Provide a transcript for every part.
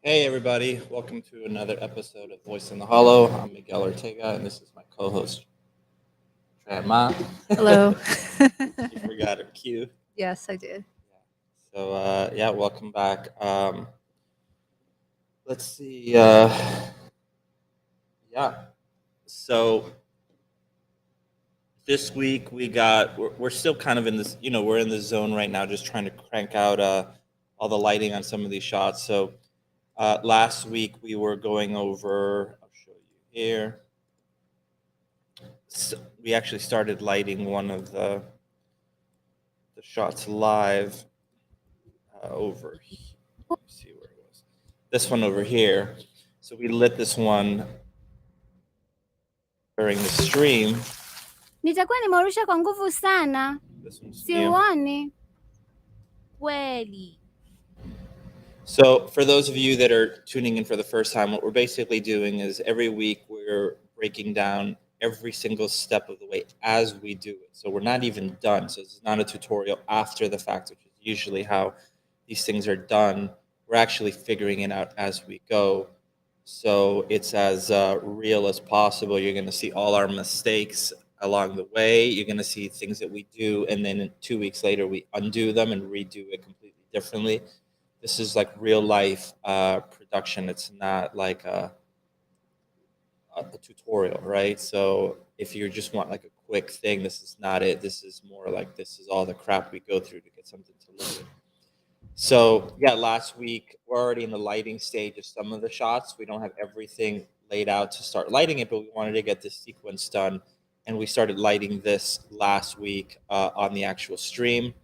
Hey everybody, welcome to another episode of Voice in the Hollow. I'm Miguel Ortega and this is my co-host Tran. Hello. You forgot her cue. Yes, I did. So yeah, welcome back. Let's see. Yeah. So this week we're still kind of in this, we're in the zone right now, just trying to crank out all the lighting on some of these shots. So last week we were going over. I'll show you here. So we actually started lighting one of the shots live over here. Let me see where it was. This one over here. So we lit this one during the stream. Nitakuwa nimeurusha kwa nguvu sana. This one's new. Siuoni kweli. So for those of you that are tuning in for the first time, what we're basically doing is every week we're breaking down every single step of the way as we do it. So we're not even done. So it's not a tutorial after the fact, which is usually how these things are done. We're actually figuring it out as we go. So it's as real as possible. You're going to see all our mistakes along the way. You're going to see things that we do, and then 2 weeks later we undo them and redo it completely differently. This is like real life production. It's not like a tutorial, right? So if you just want like a quick thing, this is not it. This is more like this is all the crap we go through to get something to look at. So yeah, last week we're already in the lighting stage of some of the shots. We don't have everything laid out to start lighting it, but we wanted to get this sequence done, and we started lighting this last week on the actual stream.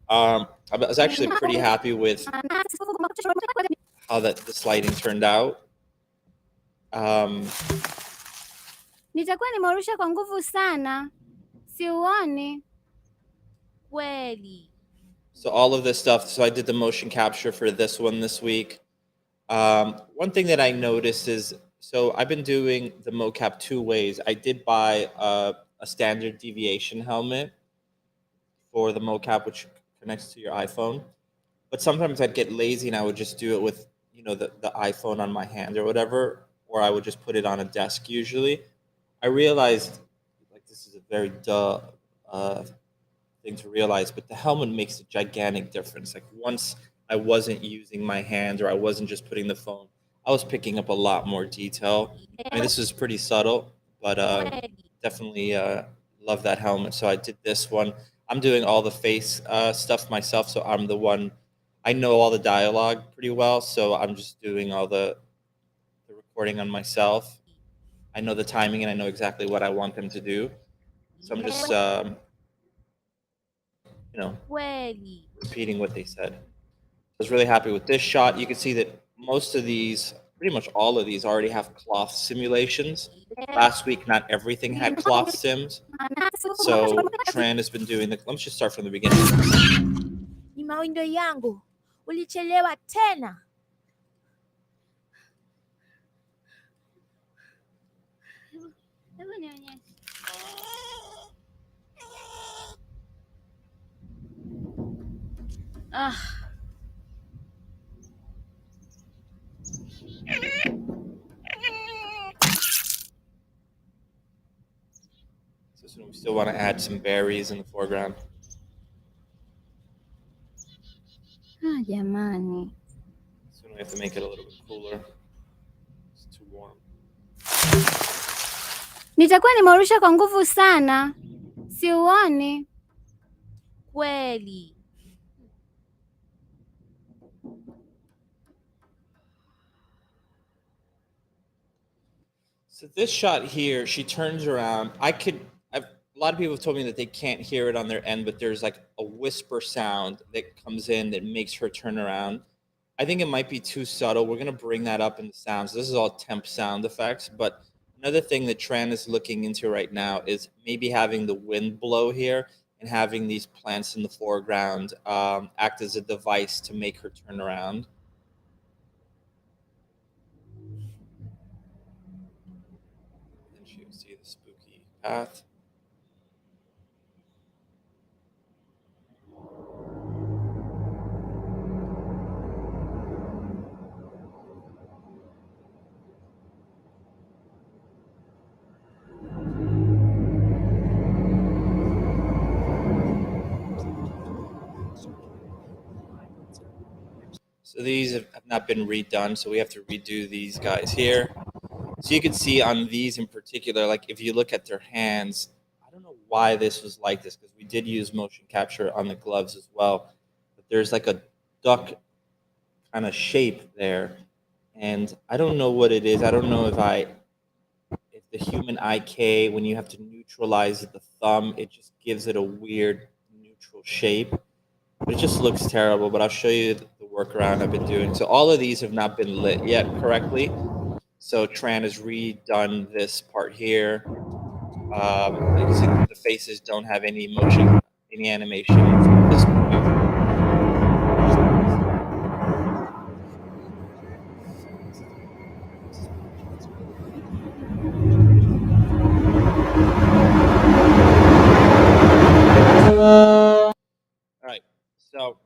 I was actually pretty happy with how this lighting turned out. Nitakuwa nimeurusha kwa nguvu sana. Siuoni kweli. So all of this stuff. So I did the motion capture for this one this week. One thing that I noticed is, so I've been doing the mocap two ways. I did buy a standard deviation helmet for the mocap, which connects to your iPhone. But sometimes I'd get lazy and I would just do it with, the iPhone on my hand or whatever, or I would just put it on a desk usually. I realized, like, this is a very duh thing to realize, but the helmet makes a gigantic difference. Like, once I wasn't using my hand or I wasn't just putting the phone, I was picking up a lot more detail. I mean, this is pretty subtle, but definitely love that helmet. So I did this one. I'm doing all the face stuff myself, so I'm the one. I know all the dialogue pretty well, so I'm just doing all the recording on myself. I know the timing and I know exactly what I want them to do. So I'm just, repeating what they said. I was really happy with this shot. You can see that most of these, pretty much all of these, already have cloth simulations. Last week, not everything had cloth sims. So Tran has been doing the. Let's just start from the beginning. Ni mawindo yangu, ulichelewa tena. So we still want to add some berries in the foreground. Jamani. So we have to make it a little bit cooler. It's too warm. Nitakuwa nimeurusha kwa nguvu sana. Siuoni kweli. So this shot here, she turns around. A lot of people have told me that they can't hear it on their end, but there's like a whisper sound that comes in that makes her turn around. I think it might be too subtle. We're going to bring that up in the sounds. This is all temp sound effects. But another thing that Tran is looking into right now is maybe having the wind blow here and having these plants in the foreground act as a device to make her turn around. And she will see the spooky path. So these have not been redone, so we have to redo these guys here. So you can see on these in particular, like if you look at their hands, I don't know why this was like this, because we did use motion capture on the gloves as well. But there's like a duck kind of shape there. And I don't know what it is. I don't know if the human IK, when you have to neutralize the thumb, it just gives it a weird neutral shape. But it just looks terrible. But I'll show you the workaround I've been doing. So all of these have not been lit yet correctly. So Tran has redone this part here. You can see the faces don't have any motion, any animation at this point. All right, so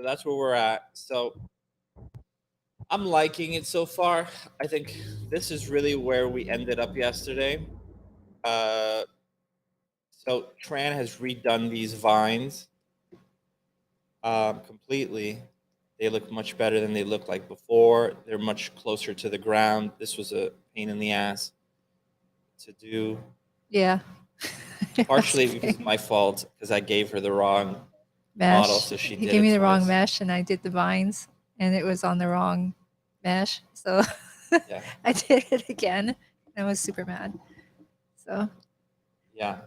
that's where we're at. So I'm liking it so far. I think this is really where we ended up yesterday. So Tran has redone these vines completely. They look much better than they looked like before. They're much closer to the ground. This was a pain in the ass to do. Yeah. Partially because it's my fault, because I gave her the wrong mesh. model, so she He did gave it me the wrong twice. mesh, and I did the vines, and it was on the wrong mesh. So Yeah. I did it again. And I was super mad. So Yeah.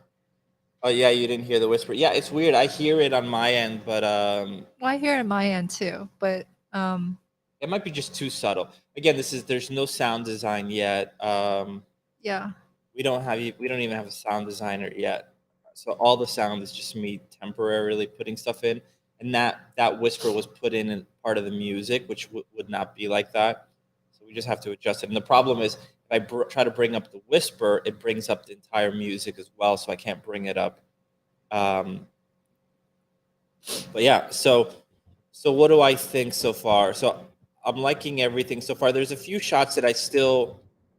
Oh yeah, you didn't hear the whisper. Yeah, it's weird. I hear it on my end, but well, I hear it on my end too, but it might be just too subtle. Again, there's no sound design yet. yeah. We don't even have a sound designer yet. So all the sound is just me temporarily putting stuff in, and that whisper was put in part of the music, which would not be like that. So we just have to adjust it. And the problem is, if I try to bring up the whisper, it brings up the entire music as well, so I can't bring it up. But yeah, so what do I think so far? So I'm liking everything so far. There's a few shots that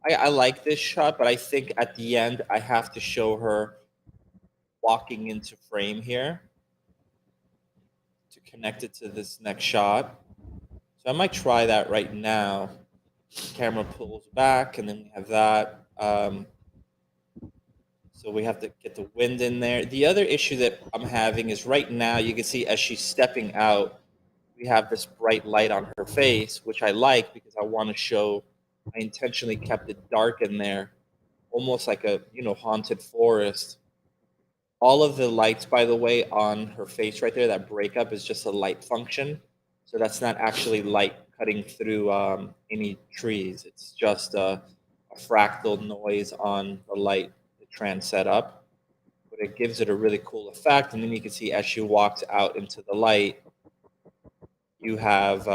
I like this shot, but I think at the end I have to show her walking into frame here to connect it to this next shot. So I might try that right now. Camera pulls back, and then we have that. So we have to get the wind in there. The other issue that I'm having is right now you can see as she's stepping out, we have this bright light on her face, which I like because I want to show. I intentionally kept it dark in there, almost like a haunted forest. All of the lights, by the way, on her face right there, that breakup is just a light function. So that's not actually light cutting through any trees. It's just a fractal noise on the light that Tran set up. But it gives it a really cool effect. And then you can see as she walks out into the light, you have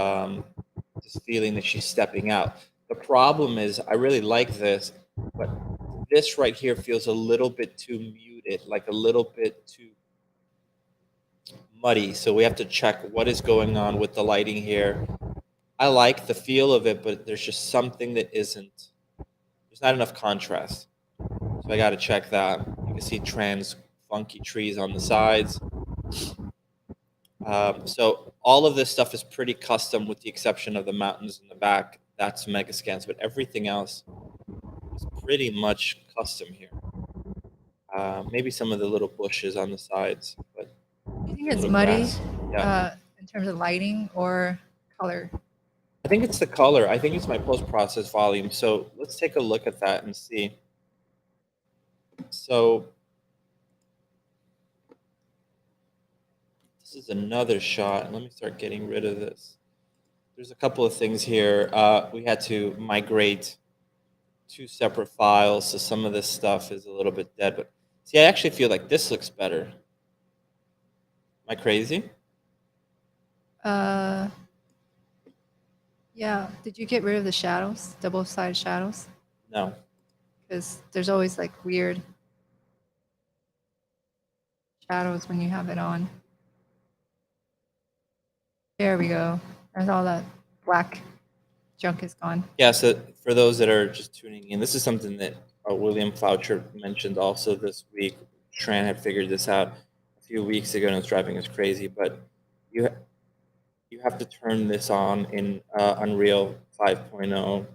this feeling that she's stepping out. The problem is, I really like this, but this right here feels a little bit too muted, like a little bit too muddy. So we have to check what is going on with the lighting here. I like the feel of it, but there's just something that isn't. There's not enough contrast. So I got to check that. You can see Tran's funky trees on the sides. So all of this stuff is pretty custom with the exception of the mountains in the back. That's Megascans, but everything else is pretty much custom here. Maybe some of the little bushes on the sides. But Do you think it's little muddy grass. Yeah. in terms of lighting or color? I think it's the color. I think it's my post-process volume. So let's take a look at that and see. So this is another shot. Let me start getting rid of this. There's a couple of things here. We had to migrate 2 separate files, so some of this stuff is a little bit dead. But see, I actually feel like this looks better. Am I crazy? Yeah. Did you get rid of the shadows, double-sided shadows? No. Because there's always like weird shadows when you have it on. There we go. There's all that black junk is gone. Yeah, so for those that are just tuning in, this is something that William Foucher mentioned also this week. Tran had figured this out a few weeks ago and it's driving us crazy. But you have to turn this on in Unreal 5.0.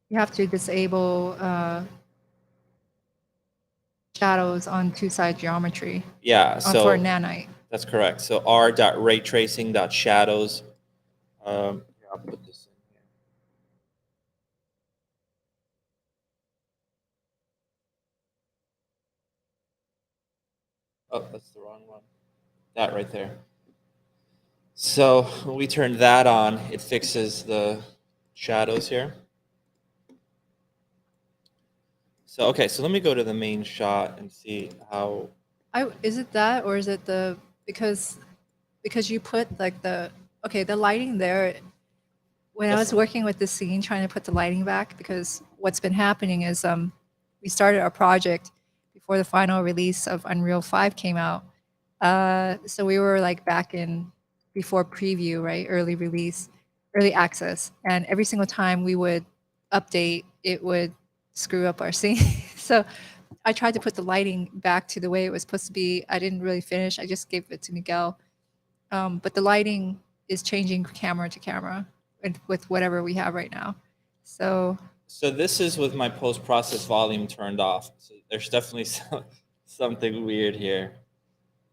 You have to disable shadows on two-side geometry Yeah, for so nanite. that's correct. So r.raytracing.shadows. Here, I'll put this in here. Oh, that's the wrong one. That right there. So when we turn that on, it fixes the shadows here. So, okay, so let me go to the main shot and see how. Is it that, or is it because you put like the lighting there? When I That's- was working with the scene, trying to put the lighting back, because what's been happening is we started our project before the final release of Unreal 5 came out. So we were like back in before preview, right? Early release, early access. And every single time we would update, it would screw up our scene. So I tried to put the lighting back to the way it was supposed to be. I didn't really finish. I just gave it to Miguel. But the lighting is changing camera to camera with whatever we have right now. So this is with my post-process volume turned off. So there's definitely something weird here.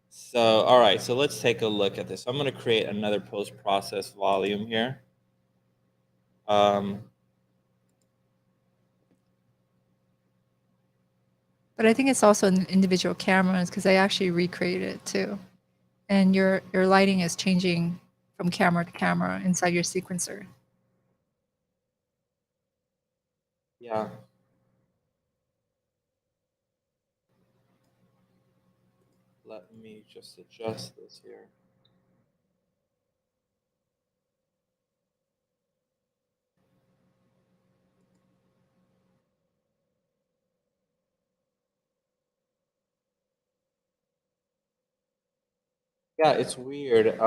So, all right, so let's take a look at this. I'm going to create another post-process volume here. but I think it's also in individual cameras, because I actually recreated it too. And your lighting is changing from camera to camera inside your sequencer. Yeah. Let me just adjust this here. Yeah, it's weird. It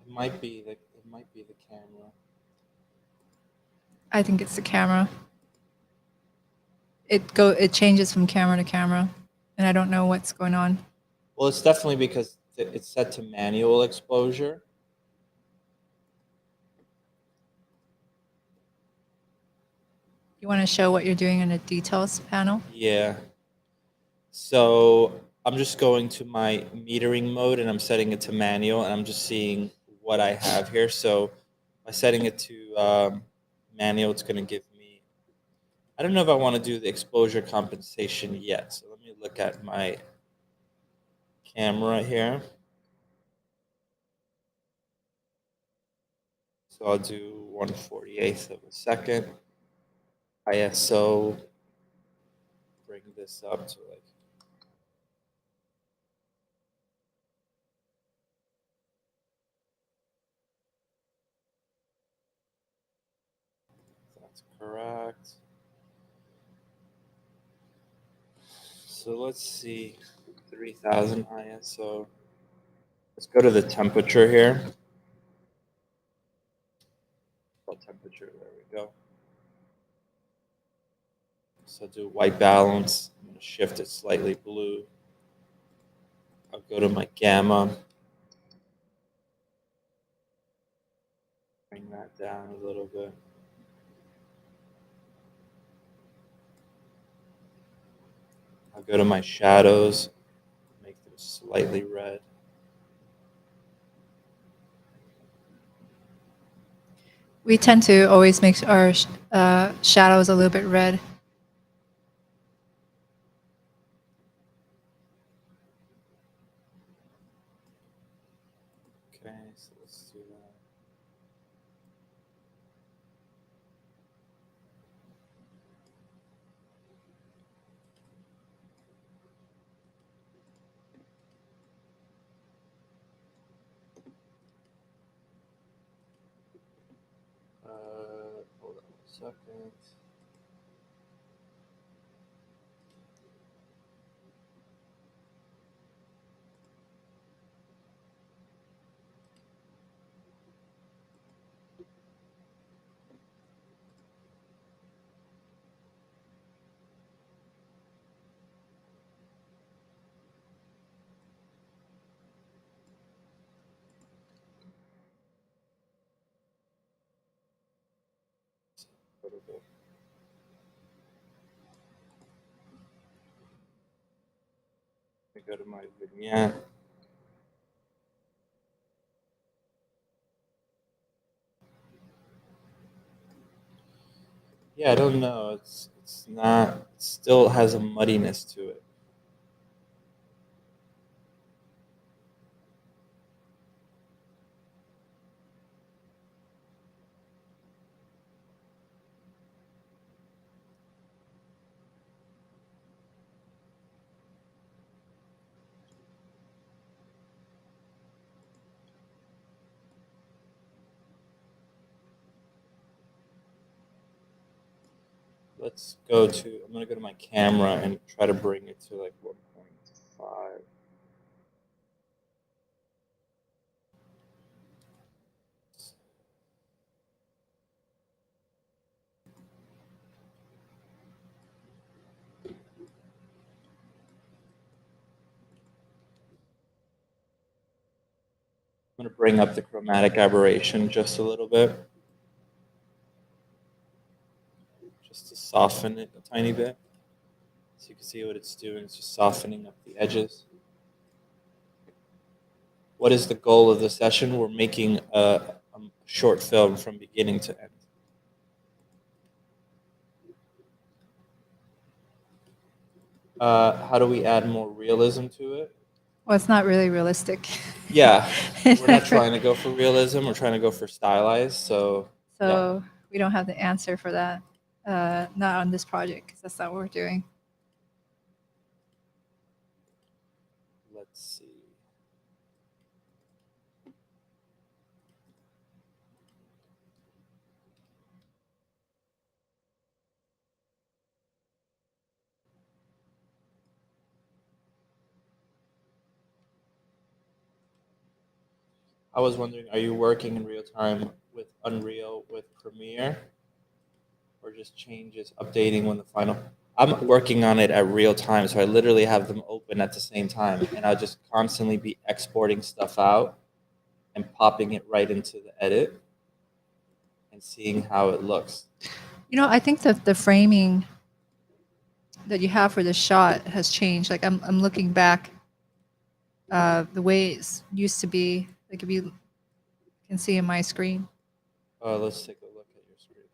might be the camera. I think it's the camera. It changes from camera to camera, and I don't know what's going on. Well, it's definitely because it's set to manual exposure. You want to show what you're doing in the details panel? Yeah. So I'm just going to my metering mode and I'm setting it to manual and I'm just seeing what I have here. So by setting it to manual, it's going to give me. I don't know if I want to do the exposure compensation yet. So let me look at my camera here. So I'll do 1/48th of a second. ISO. Bring this up to like. That's correct. So let's see. 3000 ISO. Let's go to the temperature here. Temperature, there we go. So do white balance. I'm going to shift it slightly blue. I'll go to my gamma. Bring that down a little bit. I'll go to my shadows. Make them slightly red. We tend to always make our shadows a little bit red. Okay, so let's do that. Hold on a second. Incredible. Let me go to my vignette. Yeah, I don't know. It's not. It still has a muddiness to it. Let's go to. I'm gonna go to my camera and try to bring it to like 1.5. I'm going to bring up the chromatic aberration just a little bit, just to soften it a tiny bit. So you can see what it's doing. It's just softening up the edges. What is the goal of the session? We're making a short film from beginning to end. How do we add more realism to it? Well, it's not really realistic. Yeah, we're not trying to go for realism. We're trying to go for stylized. So we don't have the answer for that. Not on this project, because that's not what we're doing. let's see. I was wondering, are you working in real time with Unreal with Premiere? Or just changes, updating when the final. I'm working on it at real time, so I literally have them open at the same time, and I'll just constantly be exporting stuff out and popping it right into the edit and seeing how it looks. You know, I think that the framing that you have for this shot has changed. Like I'm looking back, the way it used to be. Like if you can see in my screen. Let's take a look at your screen.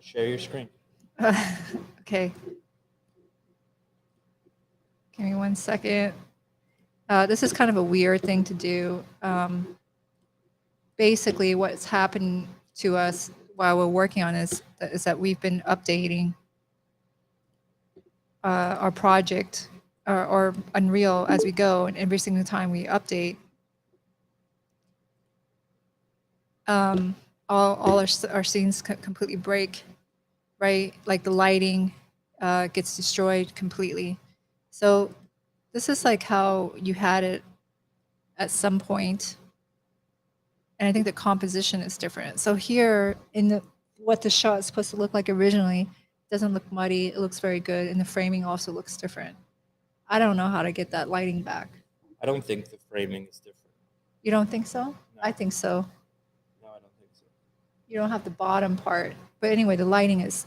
Share your screen. Okay. Give me 1 second. This is kind of a weird thing to do. Basically, what's happened to us while we're working on this is that we've been updating our project or Unreal as we go, and every single time we update, all our scenes completely break, right? Like the lighting gets destroyed completely. So this is like how you had it at some point, and I think the composition is different. So here in the what the shot is supposed to look like originally, it doesn't look muddy. It looks very good, and the framing also looks different. I don't know how to get that lighting back. I don't think the framing is different. You don't think so? No. I think so. No, I don't think so. You don't have the bottom part, but anyway, the lighting is.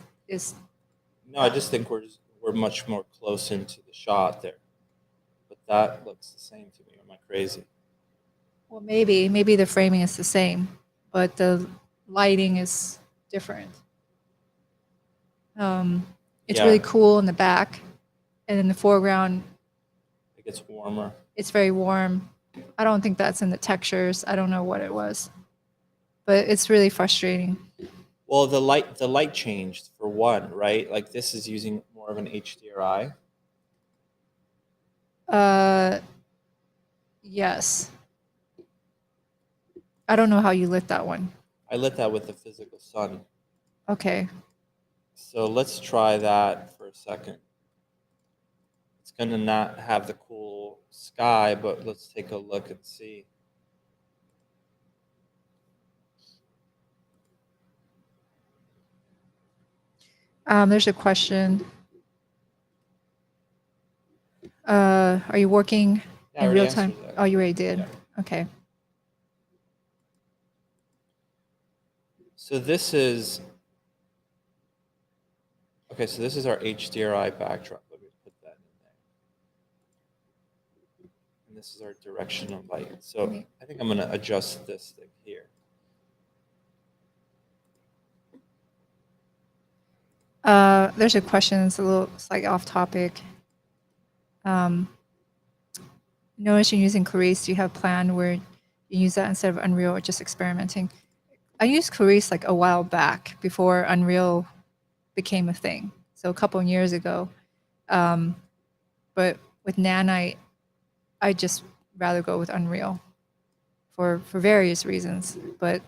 No, I just think we're much more close into the shot there. But that looks the same to me. Am I crazy? Well, maybe the framing is the same, but the lighting is different. It's really cool in the back, and in the foreground, It gets warmer. it's very warm. I don't think that's in the textures. I don't know what it was, but it's really frustrating. Well, the light changed for one, right? Like this is using more of an HDRI. Yes. I don't know how you lit that one. I lit that with the physical sun. Okay. So let's try that for a second. It's going to not have the cool sky, but let's take a look and see. There's a question. Are you working Yeah, I in already real time? answered that. Oh, you already did? Yeah. Okay. So this is, okay, so this is our HDRI backdrop. Let me put that in there. And this is our direction of light. So I think I'm going to adjust this thing here. There's a question that's a little slightly off topic. Notice you're using Clarice. Do you have a plan where you use that instead of Unreal or just experimenting? I used Clarice like a while back before Unreal became a thing. So a couple of years ago. But with Nanite, I just rather go with Unreal for various reasons. But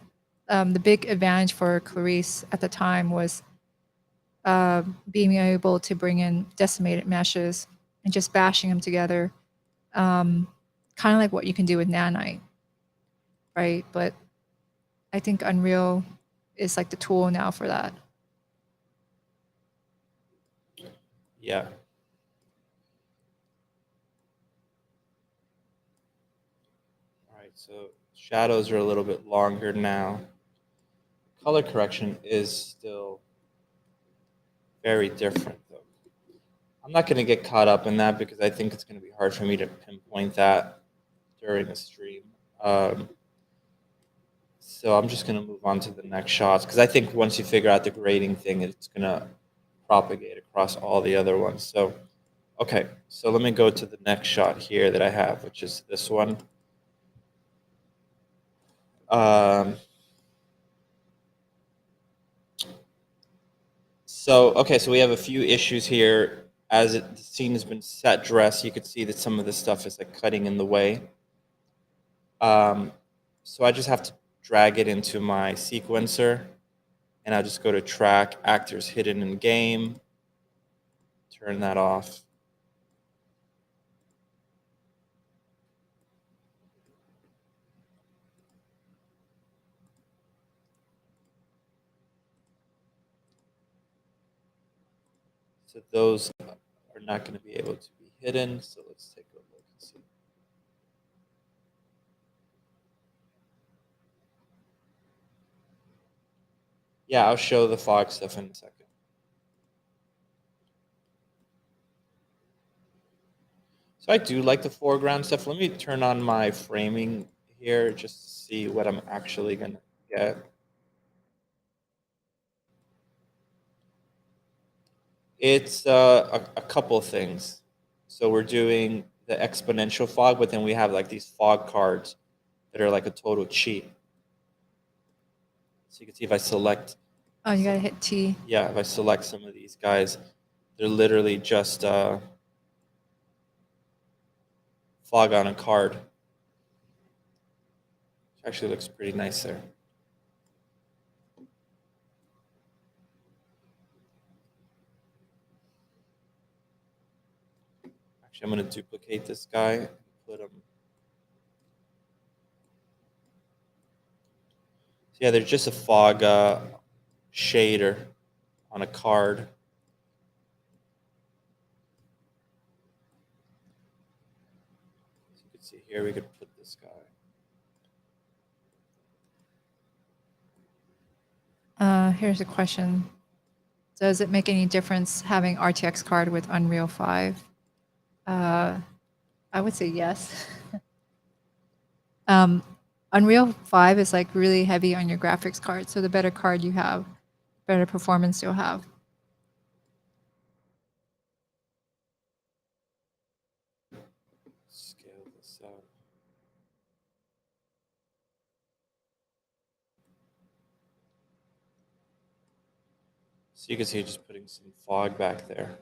the big advantage for Clarice at the time was being able to bring in decimated meshes and just bashing them together, kind of like what you can do with Nanite, right? But I think Unreal is like the tool now for that. Yeah. All right, so shadows are a little bit longer now. Color correction is still very different, though. I'm not going to get caught up in that because I think it's going to be hard for me to pinpoint that during a stream. So I'm just going to move on to the next shots because I think once you figure out the grading thing, it's going to propagate across all the other ones. So, okay, so let me go to the next shot here that I have, which is this one. So, okay, so we have a few issues here. As the scene has been set dress, you could see that some of the stuff is like cutting in the way. So I just have to drag it into my sequencer, and I'll just go to track, actors hidden in game, turn that off. So those are not going to be able to be hidden. So let's take a look and see. Yeah, I'll show the fog stuff in a second. So I do like the foreground stuff. Let me turn on my framing here just to see what I'm actually going to get. It's a couple of things. So we're doing the exponential fog, but then we have like these fog cards that are like a total cheat. So you can see if I select. Oh, you got to hit T. Yeah, if I select some of these guys, they're literally just fog on a card. Which actually looks pretty nice there. Actually, I'm going to duplicate this guy and put him. So yeah, there's just a fog shader on a card. As you can see here, we could put this guy. Here's a question. Does it make any difference having RTX card with Unreal 5? I would say yes. Unreal 5 is like really heavy on your graphics card. So the better card you have, better performance you'll have. Scale this out. So you can see just putting some fog back there.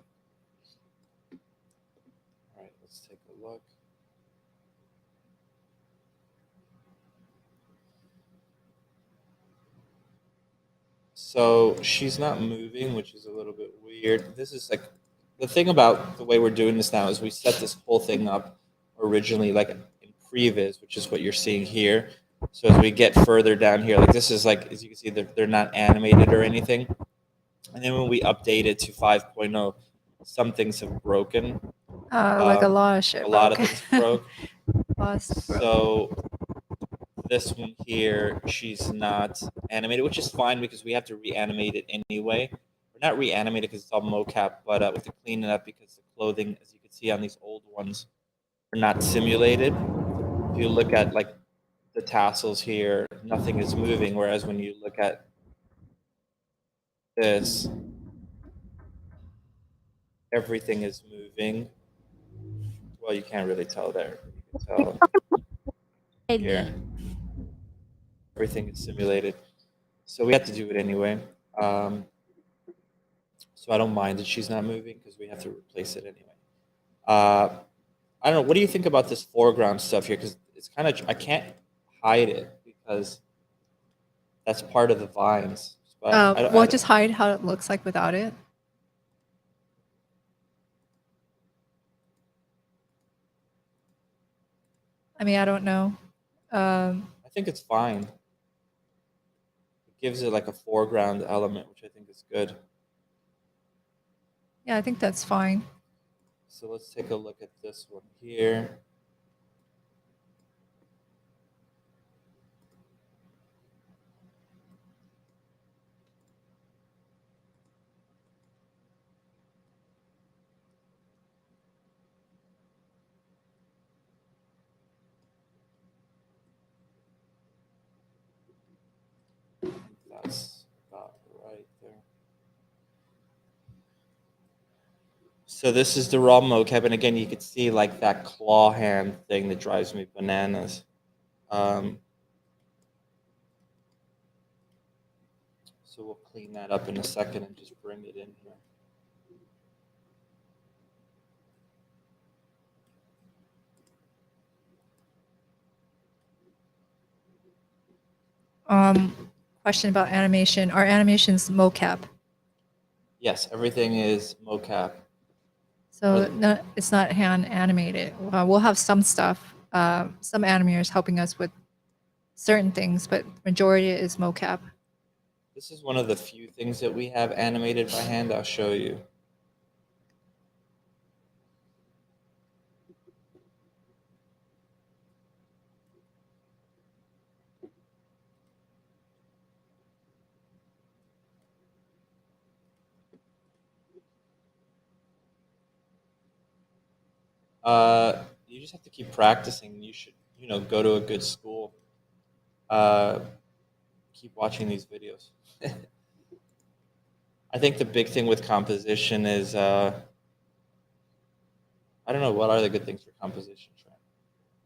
All right, let's take a look. So she's not moving, which is a little bit weird. This is like, the thing about the way we're doing this now is we set this whole thing up originally like in previs, which is what you're seeing here. So as we get further down here, like this is like, as you can see, they're not animated or anything. And then when we update it to 5.0, some things have broken. Like a lot of shit. A lot of things broke. Broke. So this one here, she's not animated, which is fine because we have to reanimate it anyway. We're not reanimate it because it's all mocap, but we have to clean it up because the clothing, as you can see on these old ones, are not simulated. If you look at like the tassels here, nothing is moving, whereas when you look at this, everything is moving. Well, you can't really tell there. You can tell here. Everything is simulated. So we have to do it anyway. So I don't mind that she's not moving because we have to replace it anyway. I don't know. What do you think about this foreground stuff here? Because it's kind of, I can't hide it because that's part of the vines. But We'll just hide how it looks like without it. I mean, I don't know. I think it's fine. It gives it like a foreground element, which I think is good. Yeah, I think that's fine. So let's take a look at this one here. That's about right there. So this is the raw mocap, and again, you could see like that claw hand thing that drives me bananas. So we'll clean that up in a second and just bring it in here. Question about animation. Are animations mocap? Yes, everything is mocap. So no, it's not hand animated. We'll have some stuff, some animators helping us with certain things, but majority is mocap. This is one of the few things that we have animated by hand. I'll show you. You just have to keep practicing. You should, go to a good school. Keep watching these videos. I think the big thing with composition is, I don't know, what are the good things for composition, Tran?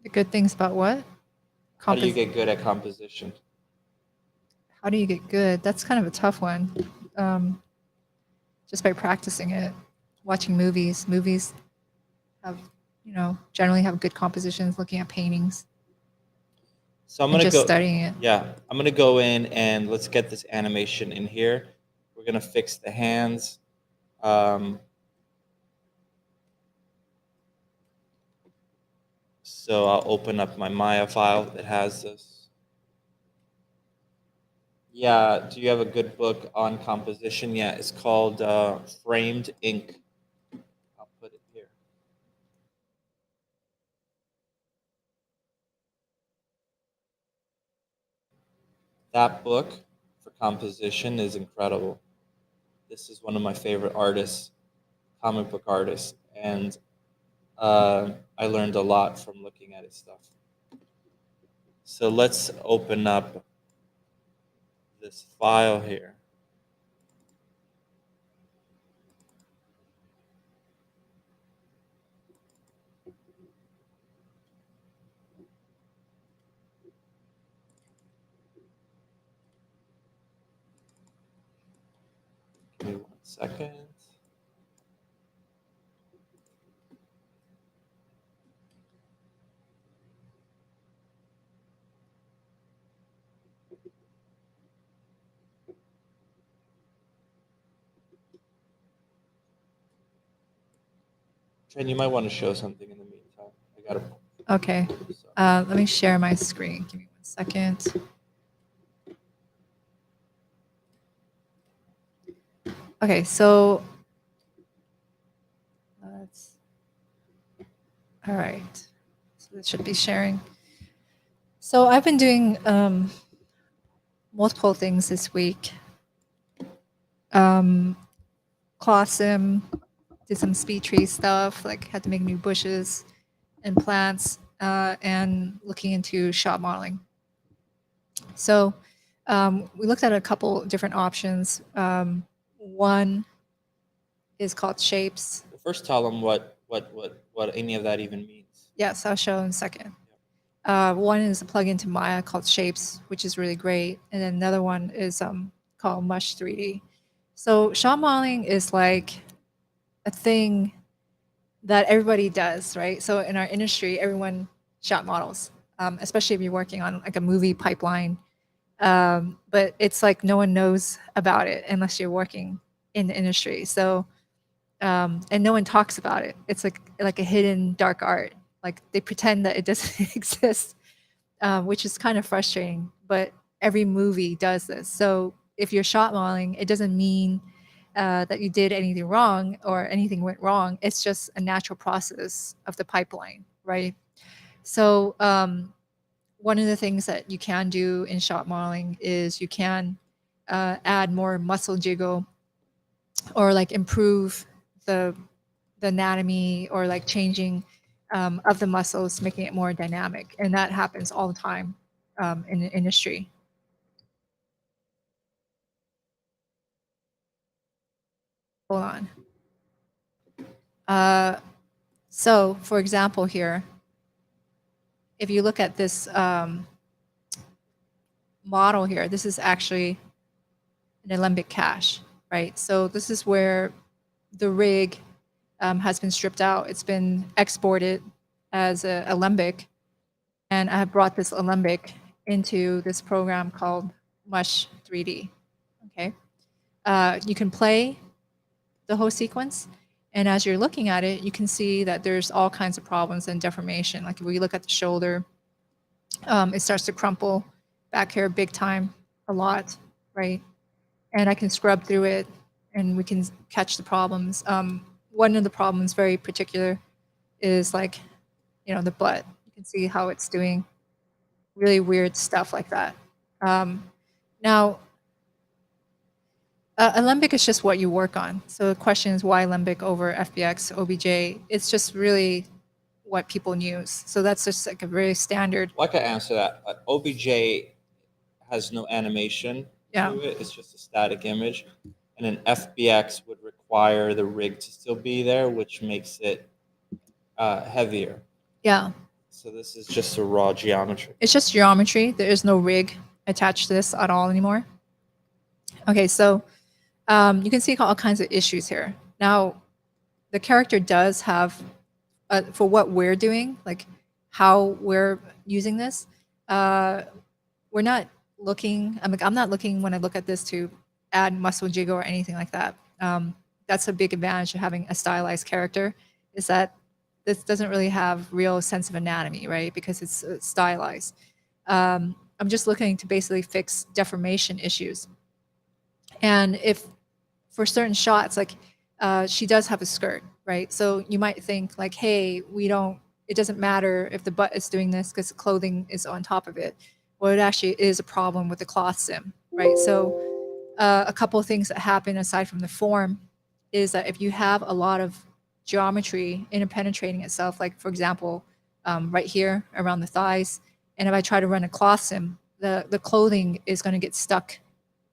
The good things about what? How do you get good at composition? How do you get good? That's kind of a tough one. Just by practicing it, watching movies. Movies have, generally have good compositions. Looking at paintings. So I'm gonna just go studying it. Yeah, I'm gonna go in and let's get this animation in here. We're gonna fix the hands. So I'll open up my Maya file that has this. Yeah, do you have a good book on composition? Yeah, it's called Framed Ink. I'll put it here. That book for composition is incredible. This is one of my favorite artists, comic book artists, and I learned a lot from looking at his stuff. So let's open up this file here. Give me 1 second. Tran, you might want to show something in the meantime. I got to. Okay. Let me share my screen. Give me 1 second. Okay, so all right. So this should be sharing. So I've been doing multiple things this week. Claw sim, did some speed tree stuff, like had to make new bushes and plants, and looking into shop modeling. So we looked at a couple different options. One is called shapes. First, tell them what any of that even means. Yes, I'll show in a second. One is a plugin to Maya called Shapes, which is really great. And then another one is called Mush 3D. So shop modeling is like a thing that everybody does, right? So in our industry, everyone shop models, especially if you're working on like a movie pipeline. But it's like no one knows about it unless you're working in the industry. So and no one talks about it. It's like a hidden dark art. Like they pretend that it doesn't exist, which is kind of frustrating. But every movie does this. So if you're shot modeling, it doesn't mean that you did anything wrong or anything went wrong. It's just a natural process of the pipeline, right? So one of the things that you can do in shot modeling is you can add more muscle jiggle or like improve the anatomy or like changing of the muscles, making it more dynamic. And that happens all the time in the industry. Hold on. So for example here, if you look at this model here, this is actually an alembic cache, right? So this is where the rig has been stripped out. It's been exported as an alembic. And I have brought this alembic into this program called Mush 3D. Okay. You can play the whole sequence. And as you're looking at it, you can see that there's all kinds of problems and deformation. Like if we look at the shoulder, it starts to crumple back here big time, a lot, right? And I can scrub through it and we can catch the problems. One of the problems very particular is like, you know, the butt. You can see how it's doing really weird stuff like that. Now, alembic is just what you work on. So the question is why alembic over FBX, OBJ? It's just really what people use. So that's just like a very standard. Well, I can answer that. OBJ has no animation to it. It's just a static image. And an FBX would require the rig to still be there, which makes it heavier. Yeah. So this is just a raw geometry. It's just geometry. There is no rig attached to this at all anymore. Okay, so you can see all kinds of issues here. Now, the character does have, for what we're doing, like how we're using this, we're not looking, I'm not looking when I look at this to add muscle jiggle or anything like that. That's a big advantage of having a stylized character, is that this doesn't really have real sense of anatomy, right? Because it's stylized. I'm just looking to basically fix deformation issues. And if for certain shots, like she does have a skirt, right? So you might think like, hey, it doesn't matter if the butt is doing this because the clothing is on top of it. Well, it actually is a problem with the cloth sim, right? So a couple of things that happen aside from the form is that if you have a lot of geometry interpenetrating itself, like for example, right here around the thighs, and if I try to run a cloth sim, the clothing is going to get stuck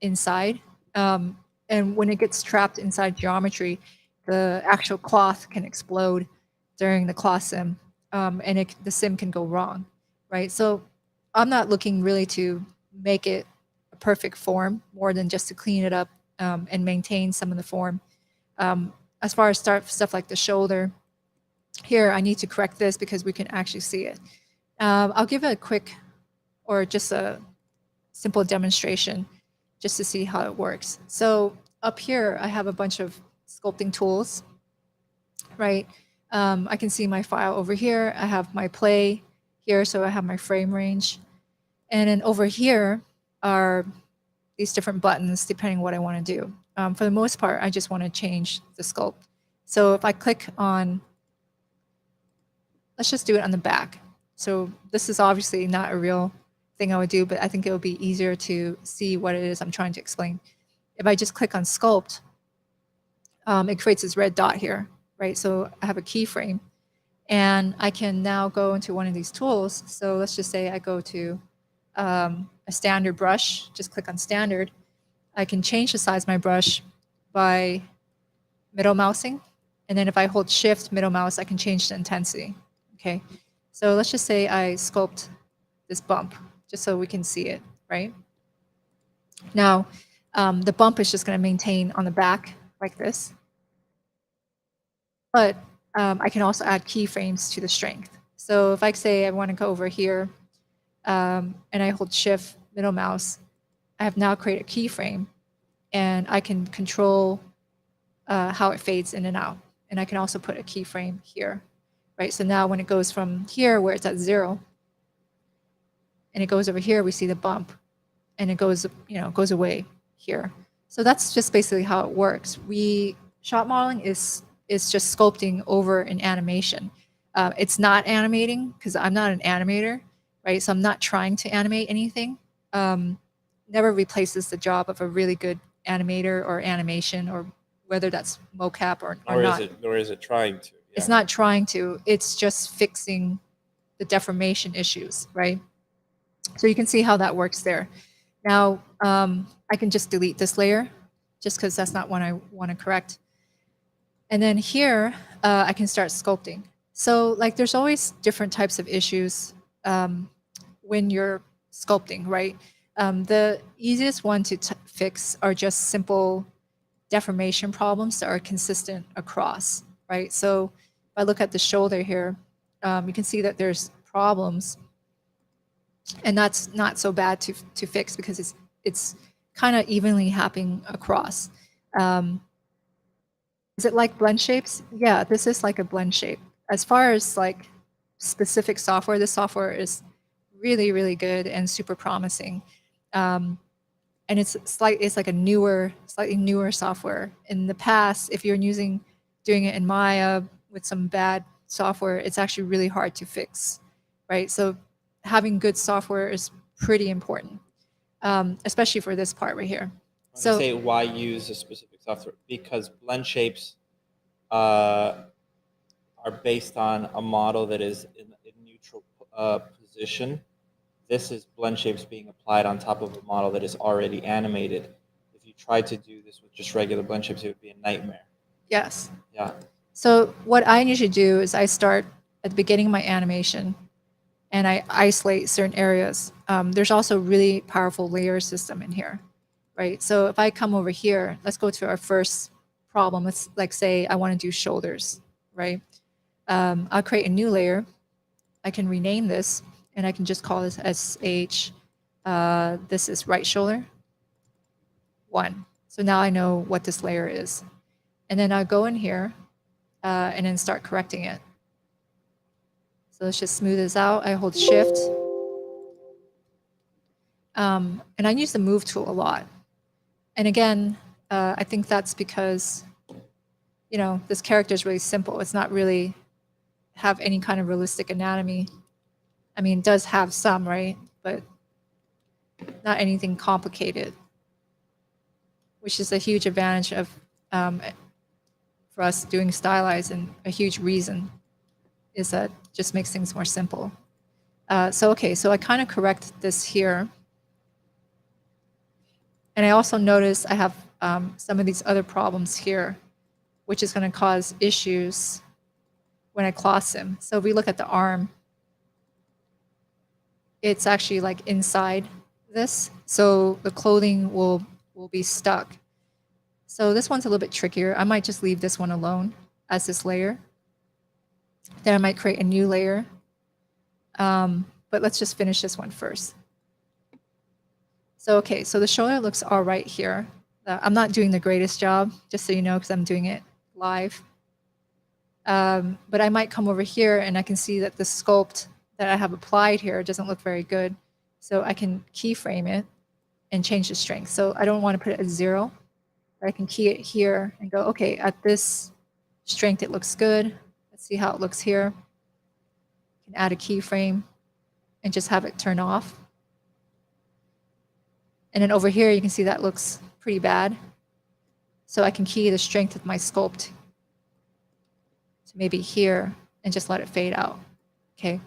inside. And when it gets trapped inside geometry, the actual cloth can explode during the cloth sim, and the sim can go wrong, right? So I'm not looking really to make it a perfect form more than just to clean it up and maintain some of the form. As far as stuff like the shoulder, here I need to correct this because we can actually see it. I'll give it a quick or just a simple demonstration just to see how it works. So up here, I have a bunch of sculpting tools, right? I can see my file over here. I have my play here, so I have my frame range. And then over here are these different buttons depending on what I want to do. For the most part, I just want to change the sculpt. So if I click on, let's just do it on the back. So this is obviously not a real thing I would do, but I think it would be easier to see what it is I'm trying to explain. If I just click on sculpt, it creates this red dot here, right? So I have a keyframe, and I can now go into one of these tools. So let's just say I go to a standard brush, just click on standard. I can change the size of my brush by middle mousing. And then if I hold shift middle mouse, I can change the intensity. Okay. So let's just say I sculpt this bump just so we can see it, right? Now, the bump is just going to maintain on the back like this. But I can also add keyframes to the strength. So if I say I want to go over here and I hold shift middle mouse, I have now created a keyframe, and I can control how it fades in and out. And I can also put a keyframe here, right? So now when it goes from here where it's at 0, and it goes over here, we see the bump, and it goes, goes away here. So that's just basically how it works. Shot modeling is just sculpting over an animation. It's not animating because I'm not an animator, right? So I'm not trying to animate anything. Never replaces the job of a really good animator or animation, or whether that's mocap or not. Nor is it trying to. Yeah. It's not trying to. It's just fixing the deformation issues, right? So you can see how that works there. Now, I can just delete this layer just because that's not one I want to correct. And then here, I can start sculpting. So like there's always different types of issues when you're sculpting, right? The easiest one to fix are just simple deformation problems that are consistent across, right? So if I look at the shoulder here, you can see that there's problems, and that's not so bad to fix because it's kind of evenly happening across. Is it like blend shapes? Yeah, this is like a blend shape. As far as like specific software, this software is really, really good and super promising. And it's like a slightly newer software. In the past, if you're doing it in Maya with some bad software, it's actually really hard to fix, right? So having good software is pretty important, especially for this part right here. So say why use a specific software? Because blend shapes are based on a model that is in neutral position. This is blend shapes being applied on top of a model that is already animated. If you tried to do this with just regular blend shapes, it would be a nightmare. Yes. Yeah. So what I usually do is I start at the beginning of my animation, and I isolate certain areas. There's also a really powerful layer system in here, right? So if I come over here, let's go to our first problem. Let's like say I want to do shoulders, right? I'll create a new layer. I can rename this, and I can just call this SH. This is right shoulder 1. So now I know what this layer is. And then I'll go in here and then start correcting it. So let's just smooth this out. I hold shift. And I use the move tool a lot. And again, I think that's because, this character is really simple. It's not really have any kind of realistic anatomy. I mean, it does have some, right? But not anything complicated, which is a huge advantage of for us doing stylized, and a huge reason is that just makes things more simple. So I kind of correct this here. And I also notice I have some of these other problems here, which is going to cause issues when I cloth sim. So if we look at the arm, it's actually like inside this. So the clothing will be stuck. So this one's a little bit trickier. I might just leave this one alone as this layer. Then I might create a new layer. But let's just finish this one first. So so the shoulder looks all right here. I'm not doing the greatest job, just so you know, because I'm doing it live. But I might come over here and I can see that the sculpt that I have applied here doesn't look very good. So I can keyframe it and change the strength. So I don't want to put it at 0. But I can key it here and go, okay, at this strength it looks good. Let's see how it looks here. I can add a keyframe and just have it turn off. And then over here, you can see that looks pretty bad. So I can key the strength of my sculpt to maybe here and just let it fade out. Okay.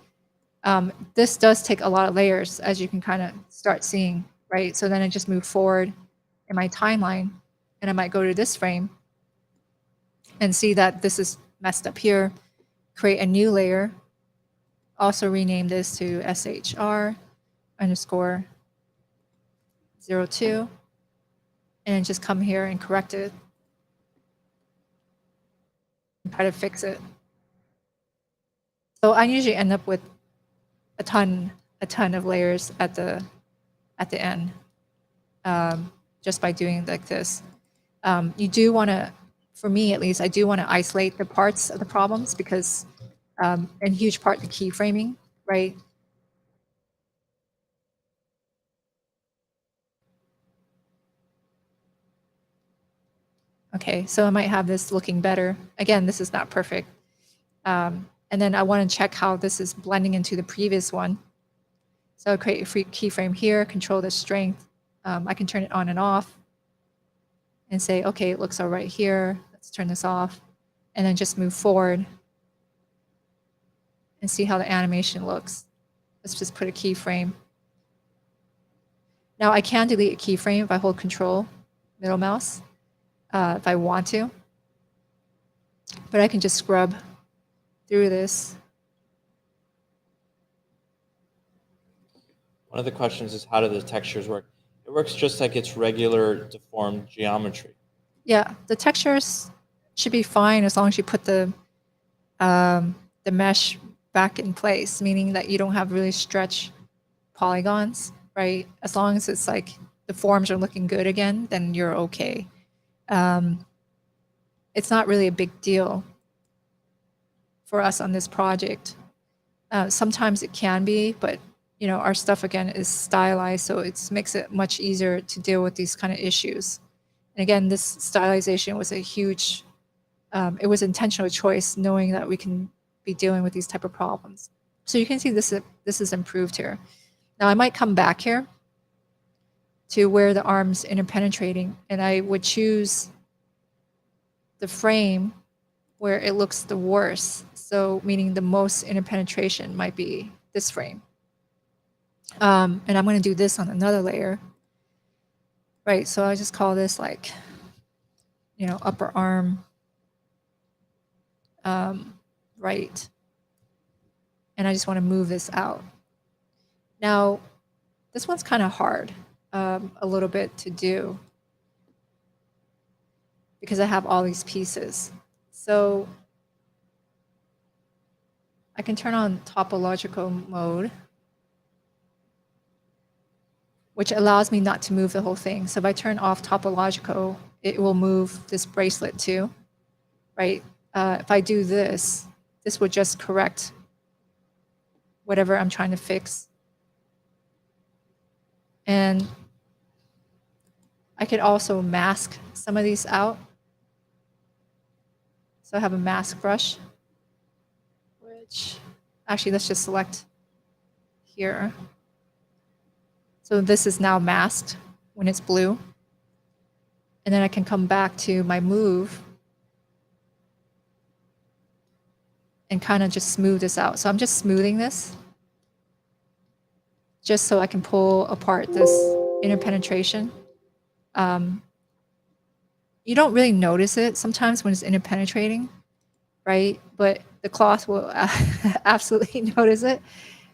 This does take a lot of layers, as you can kind of start seeing, right? So then I just move forward in my timeline, and I might go to this frame and see that this is messed up here, create a new layer, also rename this to SHR _02, and then just come here and correct it and try to fix it. So I usually end up with a ton of layers at the end, just by doing like this. You do want to, for me at least, I do want to isolate the parts of the problems because, in huge part, the keyframing, right? Okay, so I might have this looking better. Again, this is not perfect. And then I want to check how this is blending into the previous one. So I'll create a free keyframe here, control the strength. I can turn it on and off and say, okay, it looks all right here. Let's turn this off. And then just move forward and see how the animation looks. Let's just put a keyframe. Now I can delete a keyframe if I hold control, middle mouse, if I want to. But I can just scrub through this. One of the questions is, how do the textures work? It works just like its regular deformed geometry. Yeah, the textures should be fine as long as you put the mesh back in place, meaning that you don't have really stretched polygons, right? As long as it's like the forms are looking good again, then you're okay. It's not really a big deal for us on this project. Sometimes it can be, but you know, our stuff again is stylized, so it makes it much easier to deal with these kind of issues. And again, this stylization was a huge, it was intentional choice, knowing that we can be dealing with these type of problems. So you can see this is improved here. Now I might come back here to where the arm's interpenetrating, and I would choose the frame where it looks the worst. So meaning the most interpenetration might be this frame. And I'm going to do this on another layer. Right, so I just call this like, you know, upper arm, right. And I just want to move this out. Now, this one's kind of hard, a little bit to do because I have all these pieces. So I can turn on topological mode, which allows me not to move the whole thing. So if I turn off topological, it will move this bracelet too, right? If I do this, this would just correct whatever I'm trying to fix. And I could also mask some of these out. So I have a mask brush, which actually let's just select here. So this is now masked when it's blue. And then I can come back to my move and kind of just smooth this out. So I'm just smoothing this just so I can pull apart this interpenetration. You don't really notice it sometimes when it's interpenetrating, right? But the cloth will absolutely notice it,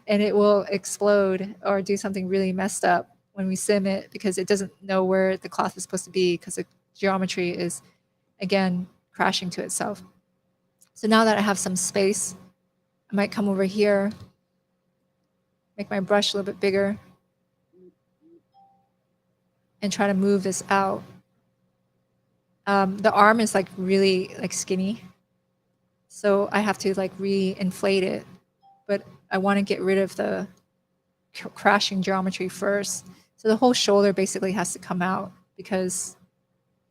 and it will explode or do something really messed up when we sim it because it doesn't know where the cloth is supposed to be because the geometry is, again, crashing to itself. So now that I have some space, I might come over here, make my brush a little bit bigger, and try to move this out. The arm is like really like skinny, so I have to like re-inflate it, but I want to get rid of the crashing geometry first. So the whole shoulder basically has to come out because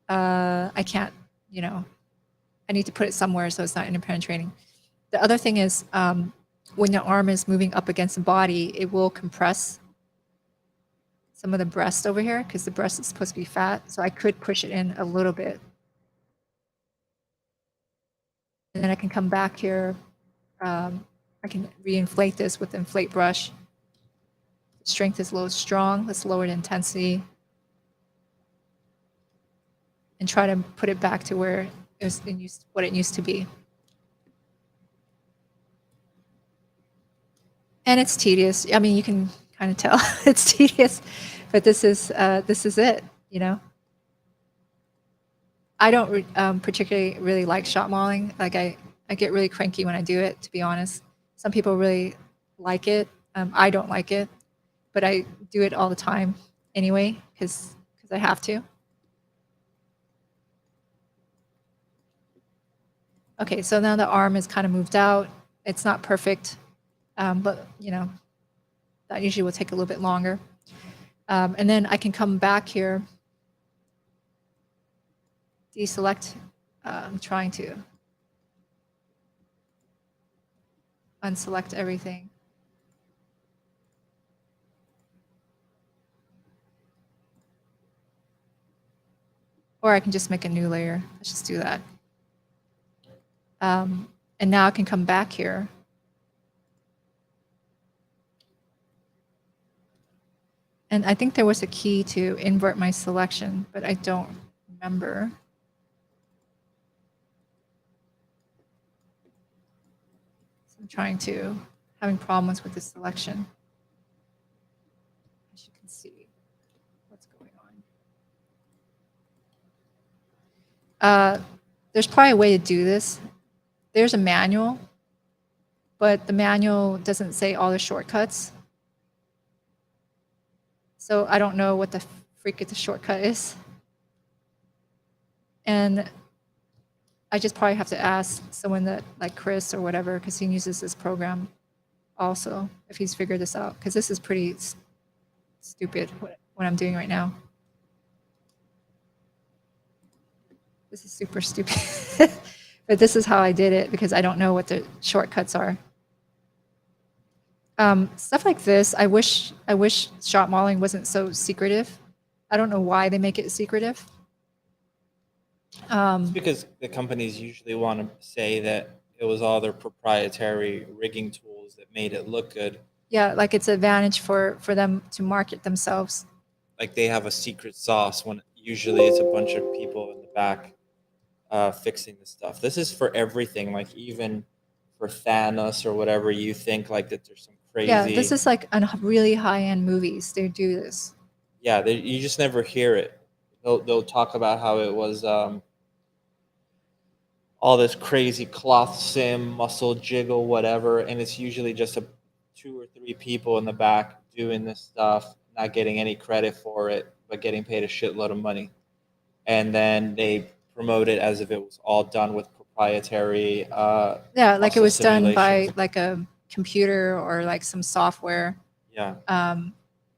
I can't, you know, I need to put it somewhere so it's not interpenetrating. The other thing is when the arm is moving up against the body, it will compress. some of the breast over here because the breast is supposed to be fat. So I could push it in a little bit. And then I can come back here. I can reinflate this with the inflate brush. Strength is low, strong. Let's lower the intensity. And try to put it back to where what it used to be. And it's tedious. I mean, you can kind of tell it's tedious, but this is it, you know. I don't particularly really like shot modeling. Like I get really cranky when I do it, to be honest. Some people really like it. I don't like it, but I do it all the time anyway because I have to. Okay, so now the arm is kind of moved out. It's not perfect, but you know, that usually will take a little bit longer. And then I can come back here, deselect. I'm trying to unselect everything. Or I can just make a new layer. Let's just do that. And now I can come back here. And I think there was a key to invert my selection, but I don't remember. So I'm having problems with the selection. As you can see what's going on. There's probably a way to do this. There's a manual, but the manual doesn't say all the shortcuts. So I don't know what the freak the shortcut is. And I just probably have to ask someone that like Chris or whatever, because he uses this program also, if he's figured this out, because this is pretty stupid what I'm doing right now. This is super stupid. But this is how I did it because I don't know what the shortcuts are. Stuff like this, I wish shot modeling wasn't so secretive. I don't know why they make it secretive. It's because the companies usually want to say that it was all their proprietary rigging tools that made it look good. Yeah, like it's an advantage for them to market themselves. Like they have a secret sauce when usually it's a bunch of people in the back fixing the stuff. This is for everything, like even for Thanos or whatever you think like that there's some crazy. Yeah, this is like on really high-end movies. They do this. Yeah, you just never hear it. They'll talk about how it was all this crazy cloth sim, muscle jiggle, whatever, and it's usually just 2 or 3 people in the back doing this stuff, not getting any credit for it, but getting paid a shitload of money. And then they promote it as if it was all done with proprietary yeah, like it was done by simulations. like a computer or like some software. Yeah.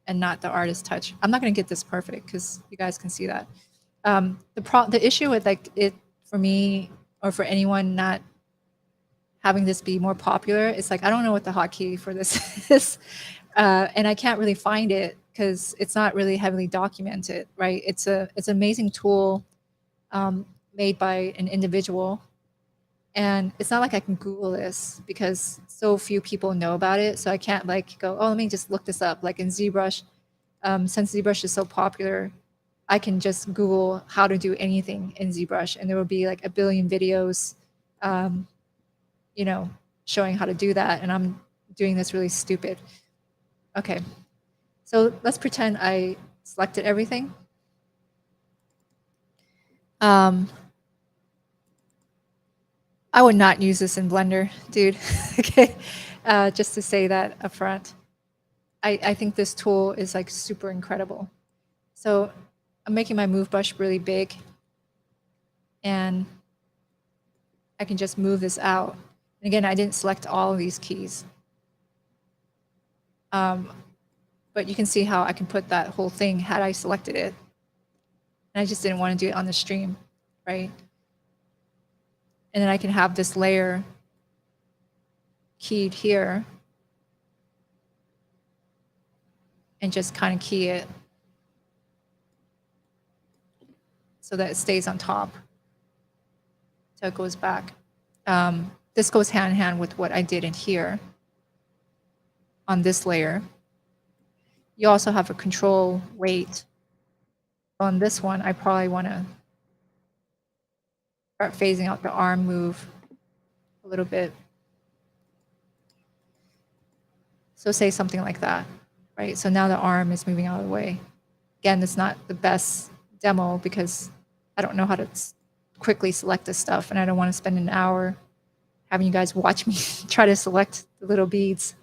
And not the artist touch. I'm not going to get this perfect because you guys can see that. The issue with like it for me or for anyone not having this be more popular, it's like I don't know what the hotkey for this is, and I can't really find it because it's not really heavily documented, right? It's an amazing tool made by an individual, and it's not like I can Google this because so few people know about it. So I can't like go, oh, let me just look this up. Like in ZBrush, since ZBrush is so popular, I can just Google how to do anything in ZBrush, and there will be like a billion videos, you know, showing how to do that. And I'm doing this really stupid. Okay, so let's pretend I selected everything. I would not use this in Blender, dude. Okay, just to say that up front. I think this tool is like super incredible. So I'm making my move brush really big, and I can just move this out. And again, I didn't select all of these keys. But you can see how I can put that whole thing had I selected it. And I just didn't want to do it on the stream, right? And then I can have this layer keyed here and just kind of key it so that it stays on top. So it goes back. This goes hand in hand with what I did in here on this layer. You also have a control weight. On this one, I probably want to start phasing out the arm move a little bit. So say something like that, right? So now the arm is moving out of the way. Again, it's not the best demo because I don't know how to quickly select this stuff, and I don't want to spend an hour having you guys watch me try to select the little beads.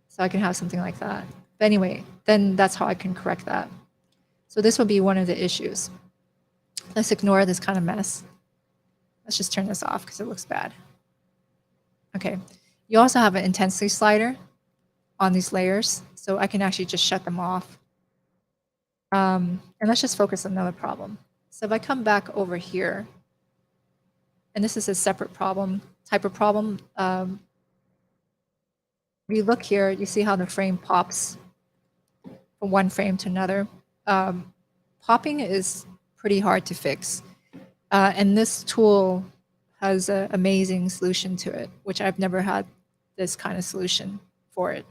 So I can have something like that. But anyway, then that's how I can correct that. So this will be one of the issues. Let's ignore this kind of mess. Let's just turn this off because it looks bad. Okay. You also have an intensity slider on these layers, so I can actually just shut them off. And let's just focus on another problem. So if I come back over here, and this is a separate problem, type of problem. If you look here, you see how the frame pops from one frame to another. Popping is pretty hard to fix. And this tool has an amazing solution to it, which I've never had this kind of solution for it.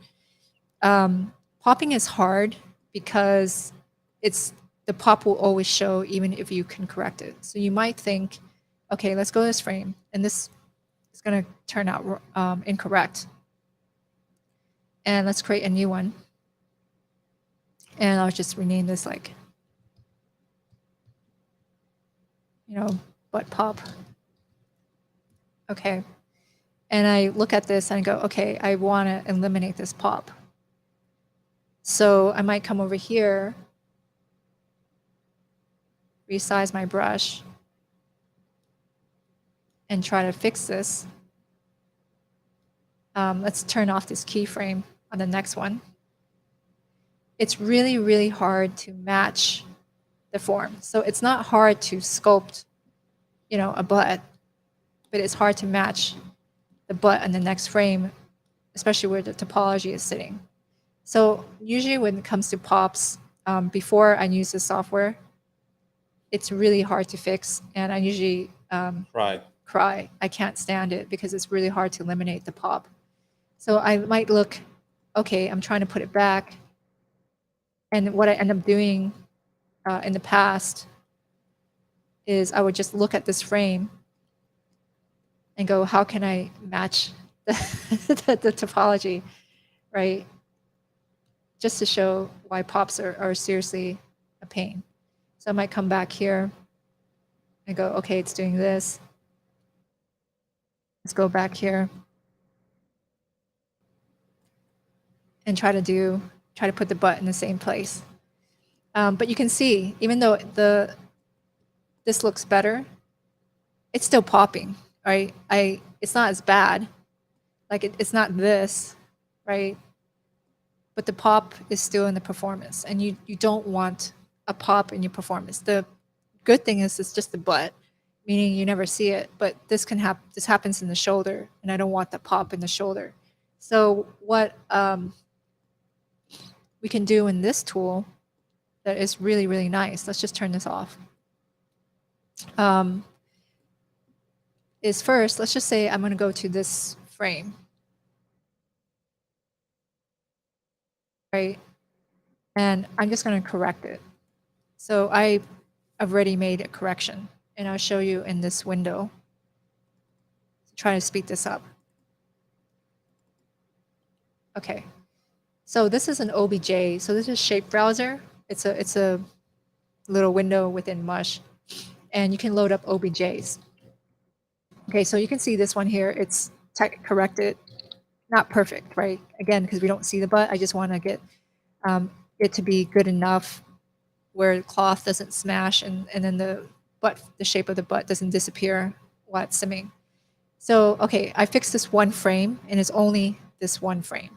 Popping is hard because the pop will always show even if you can correct it. So you might think, okay, let's go to this frame, and this is going to turn out incorrect. And let's create a new one. And I'll just rename this like, butt pop. Okay. And I look at this and I go, okay, I want to eliminate this pop. So I might come over here, resize my brush, and try to fix this. Let's turn off this keyframe on the next one. It's really, really hard to match the form. So it's not hard to sculpt, a butt, but it's hard to match the butt on the next frame, especially where the topology is sitting. So usually when it comes to pops, before I use the software, it's really hard to fix, and I usually cry. I can't stand it because it's really hard to eliminate the pop. So I might look, okay, I'm trying to put it back. And what I end up doing in the past is I would just look at this frame and go, how can I match the topology, right? Just to show why pops are seriously a pain. So I might come back here and go, okay, it's doing this. Let's go back here and try to put the butt in the same place. But you can see, even though this looks better, it's still popping, right? It's not as bad. Like it's not this, right? But the pop is still in the performance, and you don't want a pop in your performance. The good thing is it's just the butt, meaning you never see it, but this happens in the shoulder, and I don't want the pop in the shoulder. So what we can do in this tool that is really, really nice, let's just turn this off, is first, let's just say I'm going to go to this frame, right? And I'm just going to correct it. So I've already made a correction, and I'll show you in this window. Try to speed this up. Okay. So this is an OBJ. So this is Shape Browser. It's a little window within Mush, and you can load up OBJs. Okay, so you can see this one here. It's corrected, not perfect, right? Again, because we don't see the butt. I just want to get it to be good enough where the cloth doesn't smash, and then the shape of the butt doesn't disappear while it's simming. So, okay, I fixed this one frame, and it's only this one frame.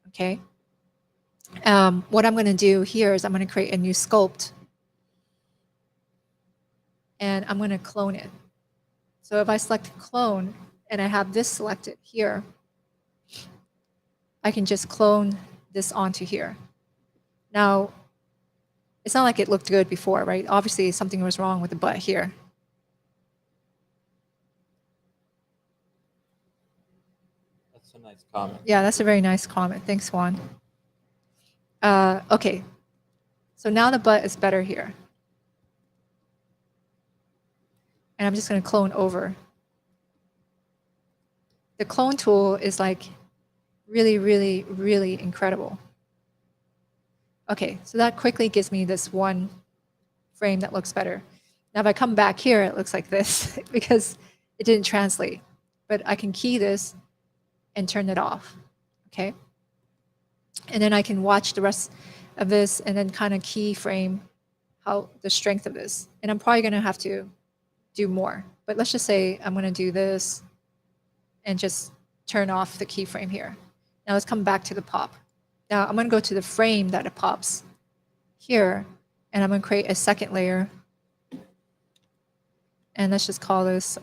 Okay. What I'm going to do here is I'm going to create a new sculpt, and I'm going to clone it. So if I select clone and I have this selected here, I can just clone this onto here. Now, It's not like it looked good before, right? Obviously something was wrong with the butt here. That's a nice comment. Yeah, that's a very nice comment. Thanks, Juan. Okay, so now the butt is better here. And I'm just going to clone over. The clone tool is like really, really, really incredible. Okay, so that quickly gives me this one frame that looks better. Now if I come back here, it looks like this because it didn't translate. But I can key this and turn it off, okay? And then I can watch the rest of this and then kind of keyframe how the strength of this. And I'm probably gonna have to do more. But let's just say I'm gonna do this and just turn off the keyframe here. Now let's come back to the pop. Now I'm gonna go to the frame that it pops here, and I'm gonna create a second layer. And let's just call this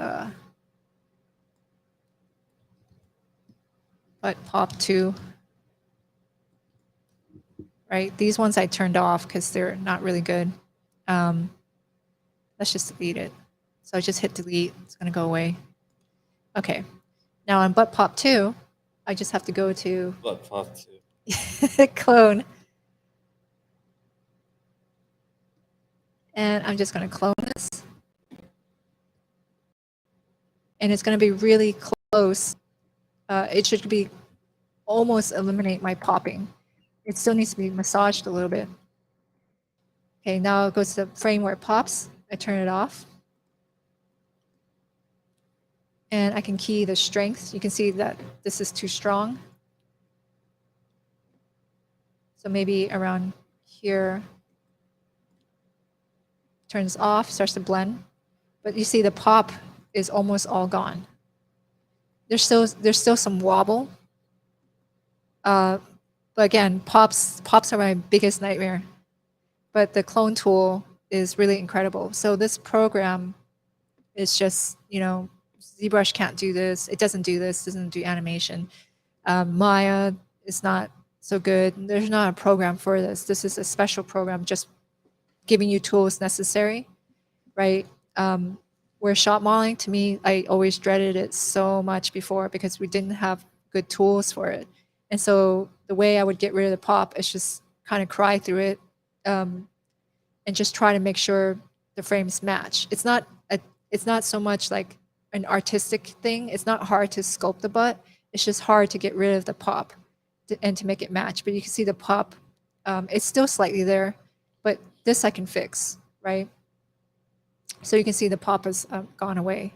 butt pop 2. Right, these ones I turned off because they're not really good. Let's just delete it. So I just hit delete, it's gonna go away. Okay, now on butt pop 2, I just have to go to Butt pop 2. clone. And I'm just gonna clone this. And it's gonna be really close. It should be almost eliminate my popping. It still needs to be massaged a little bit. Okay, now it goes to the frame where it pops. I turn it off. And I can key the strength. You can see that this is too strong. So maybe around here, turns off, starts to blend. But you see the pop is almost all gone. There's still some wobble. But again, pops are my biggest nightmare. But the clone tool is really incredible. So this program is just, ZBrush can't do this. It doesn't do this, doesn't do animation. Maya is not so good. There's not a program for this. This is a special program just giving you tools necessary, right? Where shot modeling, to me, I always dreaded it so much before because we didn't have good tools for it. And so the way I would get rid of the pop is just kind of cry through it and just try to make sure the frames match. It's not so much like an artistic thing. It's not hard to sculpt the butt. It's just hard to get rid of the pop and to make it match. But you can see the pop, it's still slightly there, but this I can fix, right? So you can see the pop has gone away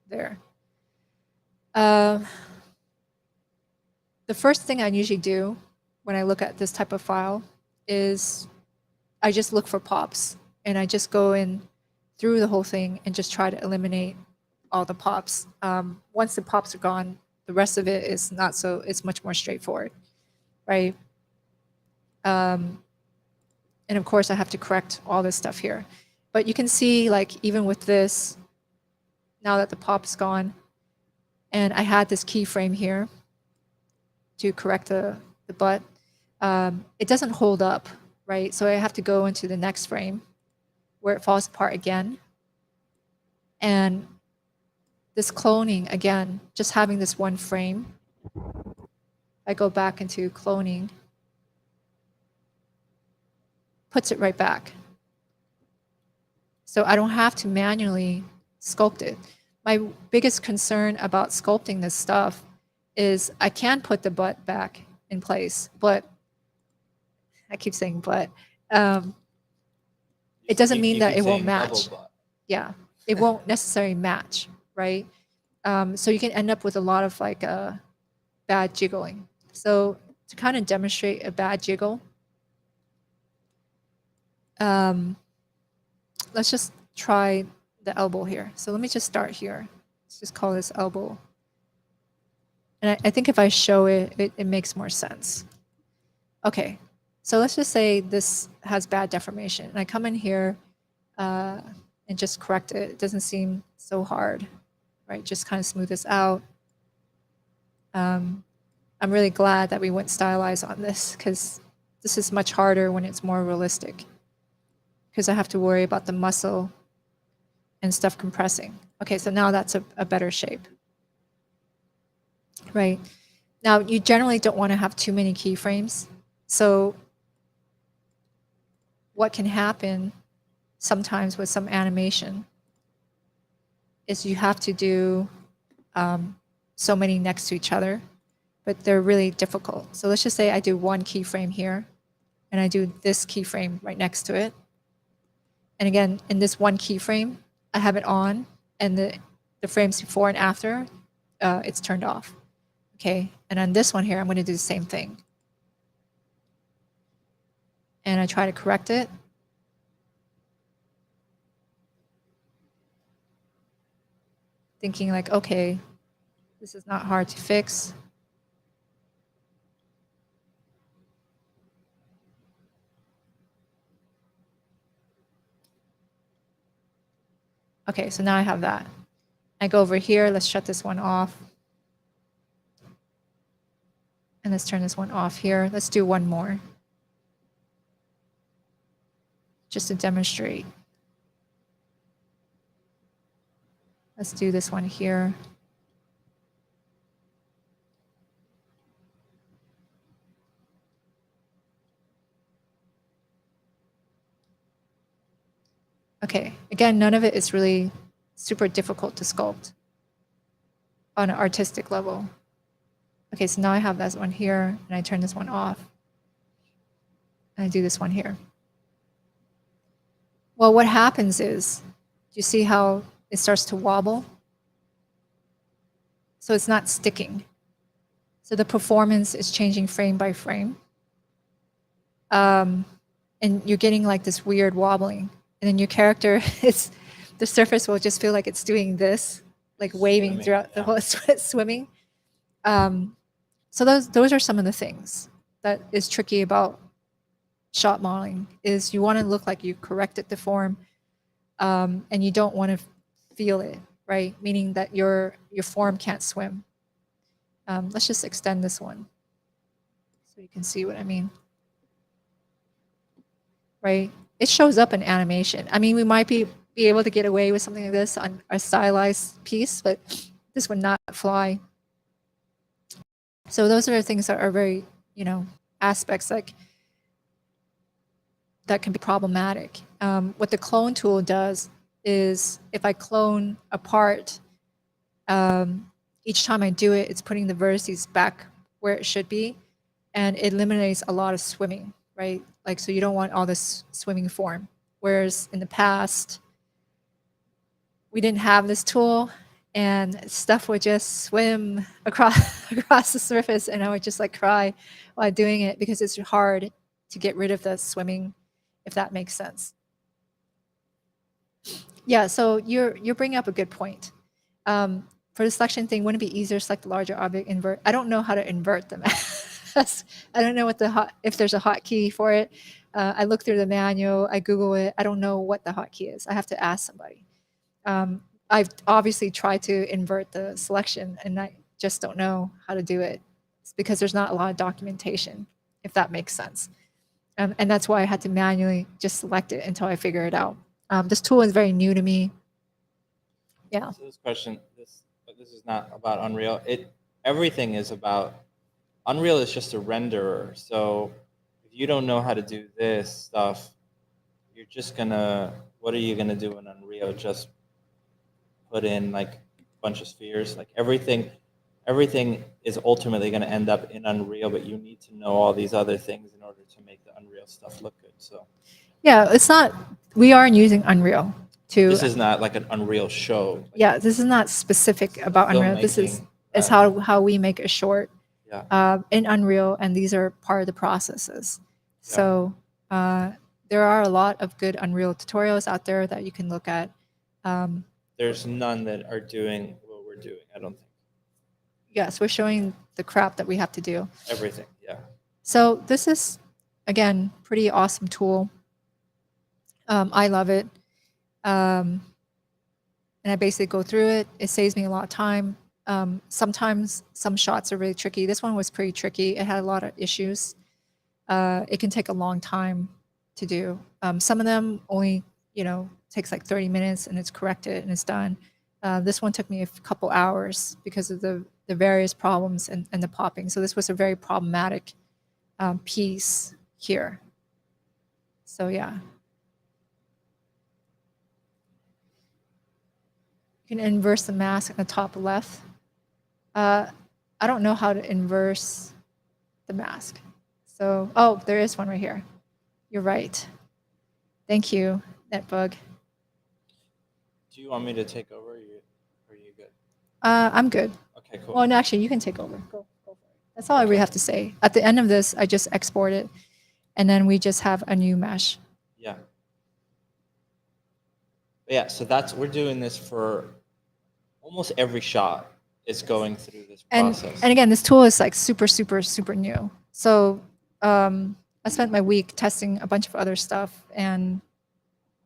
there. The first thing I usually do when I look at this type of file is I just look for pops and I just go in through the whole thing and just try to eliminate all the pops. Once the pops are gone, the rest of it is not so, it's much more straightforward, right? And of course I have to correct all this stuff here. But you can see like even with this, now that the pop is gone, and I had this keyframe here to correct the butt, it doesn't hold up, right? So I have to go into the next frame where it falls apart again. And this cloning, again, just having this one frame, I go back into cloning, puts it right back. So I don't have to manually sculpt it. My biggest concern about sculpting this stuff is I can put the butt back in place, but I keep saying but, it doesn't mean that it won't match. Yeah, it won't necessarily match, right? So you can end up with a lot of like bad jiggling. So to kind of demonstrate a bad jiggle, let's just try the elbow here. So let me just start here. Let's just call this elbow. And I think if I show it, it makes more sense. Okay, so let's just say this has bad deformation. And I come in here and just correct it. It doesn't seem so hard, right? Just kind of smooth this out. I'm really glad that we went stylized on this because this is much harder when it's more realistic. because I have to worry about the muscle and stuff compressing. Okay, so now that's a better shape, right? Now, you generally don't want to have too many keyframes. So what can happen sometimes with some animation is you have to do so many next to each other, but they're really difficult. So let's just say I do one keyframe here, and I do this keyframe right next to it. And again, in this one keyframe, I have it on, and the frames before and after, it's turned off. Okay, and on this one here, I'm going to do the same thing. And I try to correct it. Thinking like, okay, this is not hard to fix. Okay, so now I have that. I go over here, let's shut this one off. And let's turn this one off here. Let's do one more. Just to demonstrate. Let's do this one here. Okay, again, none of it is really super difficult to sculpt on an artistic level. Okay, so now I have this one here, and I turn this one off. And I do this one here. Well, what happens is, do you see how it starts to wobble? So it's not sticking. So the performance is changing frame by frame. And you're getting like this weird wobbling. And then your character, the surface will just feel like it's doing this, like waving Swimming, throughout the yeah. whole swimming. So those are some of the things that is tricky about shot modeling, is you want to look like you corrected the form, and you don't want to feel it, right? Meaning that your form can't swim. Let's just extend this one so you can see what I mean. Right? It shows up in animation. I mean, we might be able to get away with something like this on a stylized piece, but this would not fly. So those are the things that are very, aspects like that can be problematic. What the clone tool does is if I clone a part, each time I do it, it's putting the vertices back where it should be, and it eliminates a lot of swimming, right? Like, so you don't want all this swimming form. Whereas in the past, we didn't have this tool, and stuff would just swim across the surface, and I would just like cry while doing it because it's hard to get rid of the swimming, if that makes sense. Yeah, so you're bringing up a good point. For the selection thing, wouldn't it be easier to select the larger object, invert? I don't know how to invert them. I don't know if there's a hotkey for it. I look through the manual, I Google it. I don't know what the hotkey is. I have to ask somebody. I've obviously tried to invert the selection, and I just don't know how to do it. It's because there's not a lot of documentation, if that makes sense. And that's why I had to manually just select it until I figure it out. This tool is very new to me. Yeah. So this question, this is not about Unreal. Everything is about Unreal is just a renderer. So if you don't know how to do this stuff, you're just gonna, what are you gonna do in Unreal? Just put in like a bunch of spheres. Like everything is ultimately gonna end up in Unreal, but you need to know all these other things in order to make the Unreal stuff look good. So Yeah, it's not, we aren't using Unreal to. this is not like an Unreal show. Like, yeah, this is not specific about Unreal. This is filmmaking, how we make a short yeah. in Unreal, and these are part of the processes. Yeah. So there are a lot of good Unreal tutorials out there that you can look at. There's none that are doing what we're doing, I don't think. Yes, we're showing the crap that we have to do. Everything, yeah. So this is, again, pretty awesome tool. I love it. And I basically go through it. It saves me a lot of time. Sometimes some shots are really tricky. This one was pretty tricky. It had a lot of issues. It can take a long time to do. Some of them only, takes like 30 minutes and it's corrected and it's done. This one took me a couple hours because of the various problems and the popping. So this was a very problematic piece here. So yeah. You can inverse the mask in the top left. I don't know how to inverse the mask. So, oh, there is one right here. You're right. Thank you, NetBug. Do you want me to take over? Or are you good? I'm good. Okay, cool. Well, no, actually, you can take over. Go for it. That's all I really have to say. At the end of this, I just export it, and then we just have a new mesh. Yeah. Yeah, so we're doing this for almost every shot is going through this process. And again, this tool is like super, super, super new. So I spent my week testing a bunch of other stuff, and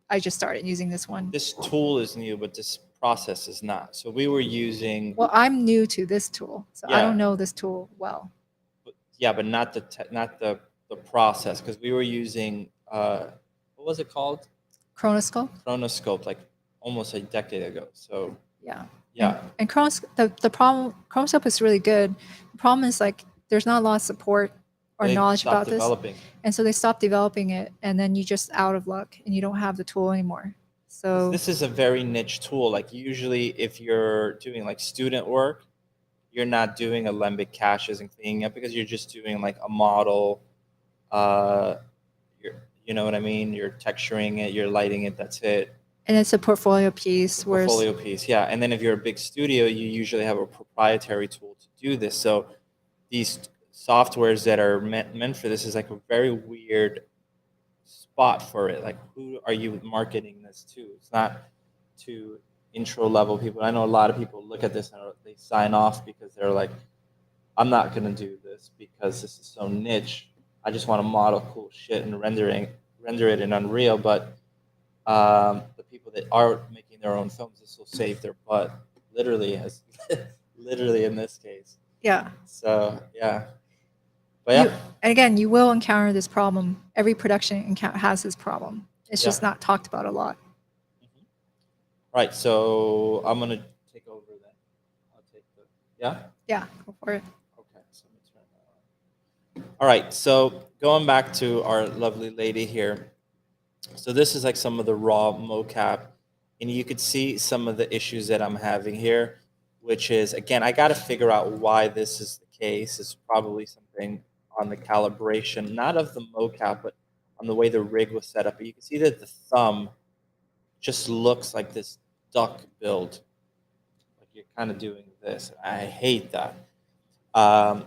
I just started using this one. This tool is new, but this process is not. So we were using. Well, I'm new to this tool, so I don't know this tool well. But not the process, because we were using what was it called? Chronoscope. Chronoscope, like almost a decade ago. So yeah. Yeah. And the problem, Chronoscope is really good. The problem is like there's not a lot of support or knowledge about this. And so they stopped developing it, and then you just out of luck and you don't have the tool anymore. So this is a very niche tool. Like usually if you're doing like student work, you're not doing alembic caches and cleaning up, because you're just doing like a model. You know what I mean? You're texturing it, you're lighting it, that's it. And it's a portfolio piece. Portfolio piece, yeah. And then if you're a big studio, you usually have a proprietary tool to do this. So these softwares that are meant for this is like a very weird spot for it. Like, who are you marketing this to? It's not to intro level people. I know a lot of people look at this and they sign off because they're like, I'm not going to do this because this is so niche. I just want to model cool shit and render it in Unreal. But the people that are making their own films, this will save their butt, literally, literally in this case. Yeah. So yeah, but yeah. And again, you will encounter this problem. Every production has this problem. It's just not talked about a lot. Mm-hmm. Right. So I'm gonna take over then. I'll take the Yeah, go for it. Okay. So let me turn that on. All right. So going back to our lovely lady here. So this is like some of the raw mocap, and you could see some of the issues that I'm having here, which is, again, I got to figure out why this is the case. It's probably something on the calibration, not of the mocap, but on the way the rig was set up. But you can see that the thumb just looks like this duck build. Like you're kind of doing this. I hate that. The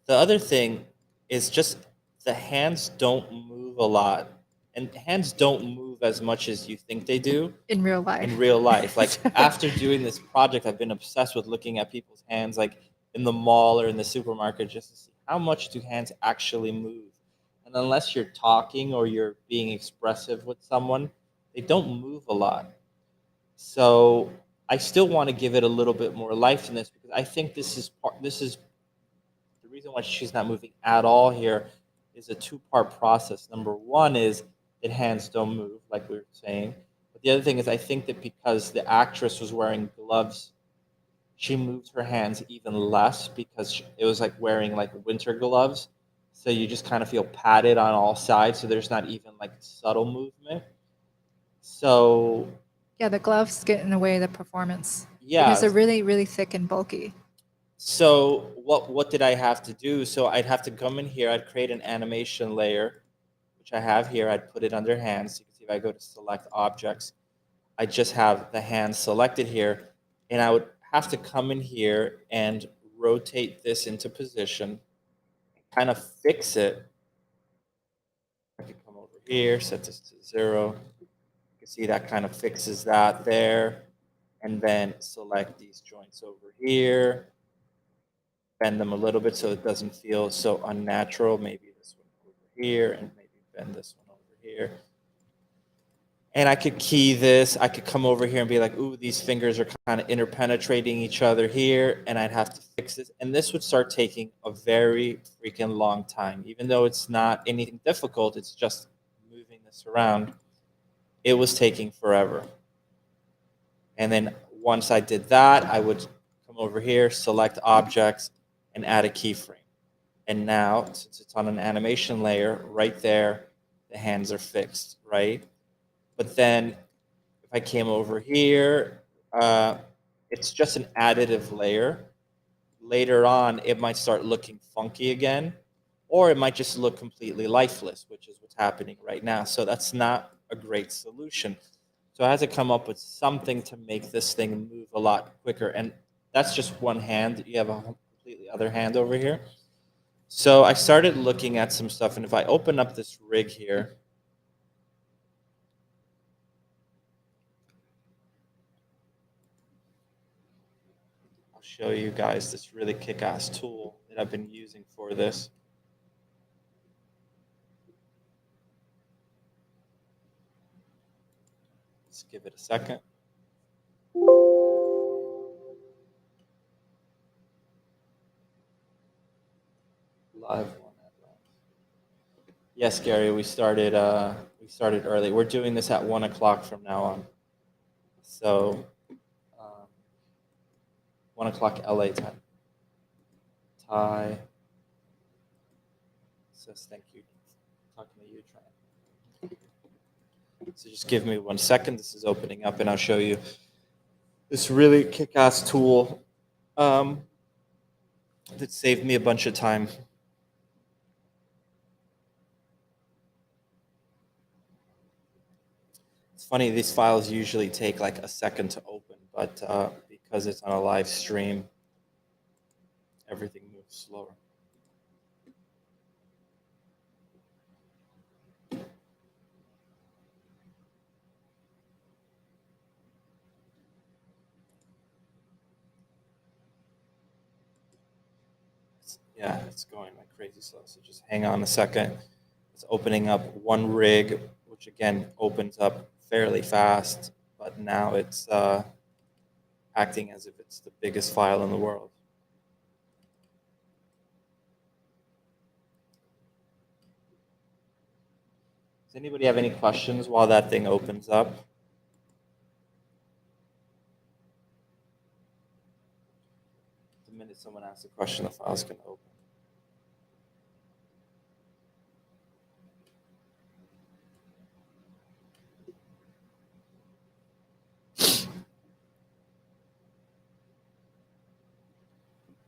other thing is just the hands don't move a lot. And hands don't move as much as you think they do in real life. In real life, like after doing this project, I've been obsessed with looking at people's hands, like in the mall or in the supermarket, just to see how much do hands actually move. And unless you're talking or you're being expressive with someone, they don't move a lot. So I still want to give it a little bit more life in this, because I think this is the reason why she's not moving at all here is a two-part process. Number one is that hands don't move, like we were saying. But the other thing is, I think that because the actress was wearing gloves, she moved her hands even less, because it was like wearing like winter gloves. So you just kind of feel padded on all sides. So there's not even like subtle movement. So yeah, the gloves get in the way of the performance. Yeah, because they're really, really thick and bulky. So what did I have to do? So I'd have to come in here. I'd create an animation layer, which I have here. I'd put it under hands. You can see if I go to select objects, I just have the hands selected here. And I would have to come in here and rotate this into position, kind of fix it. I can come over here, set this to 0. You can see that kind of fixes that there. And then select these joints over here. Bend them a little bit so it doesn't feel so unnatural. Maybe this one over here, and maybe bend this one over here. And I could key this. I could come over here and be like, ooh, these fingers are kind of interpenetrating each other here, and I'd have to fix this. And this would start taking a very freaking long time. Even though it's not anything difficult, it's just moving this around, it was taking forever. And then once I did that, I would come over here, select objects, and add a keyframe. And now, since it's on an animation layer, right there, the hands are fixed, right? But then if I came over here, it's just an additive layer. Later on, it might start looking funky again, or it might just look completely lifeless, which is what's happening right now. So that's not a great solution. So I had to come up with something to make this thing move a lot quicker. And that's just one hand. You have a completely other hand over here. So I started looking at some stuff. And if I open up this rig here, I'll show you guys this really kick-ass tool that I've been using for this. Let's give it a second. Live one at last. Yes, Gary, we started early. We're doing this at 1 o'clock from now on. So 1 o'clock LA time. Ty says thank you. Talking to you, Tran. So just give me 1 second. This is opening up, and I'll show you this really kick-ass tool that saved me a bunch of time. It's funny, these files usually take like a second to open, but because it's on a live stream, everything moves slower. Yeah, it's going like crazy slow. So just hang on a second. It's opening up one rig, which again opens up fairly fast, but now it's acting as if it's the biggest file in the world. Does anybody have any questions while that thing opens up? The minute someone asks a question, the file's going to open.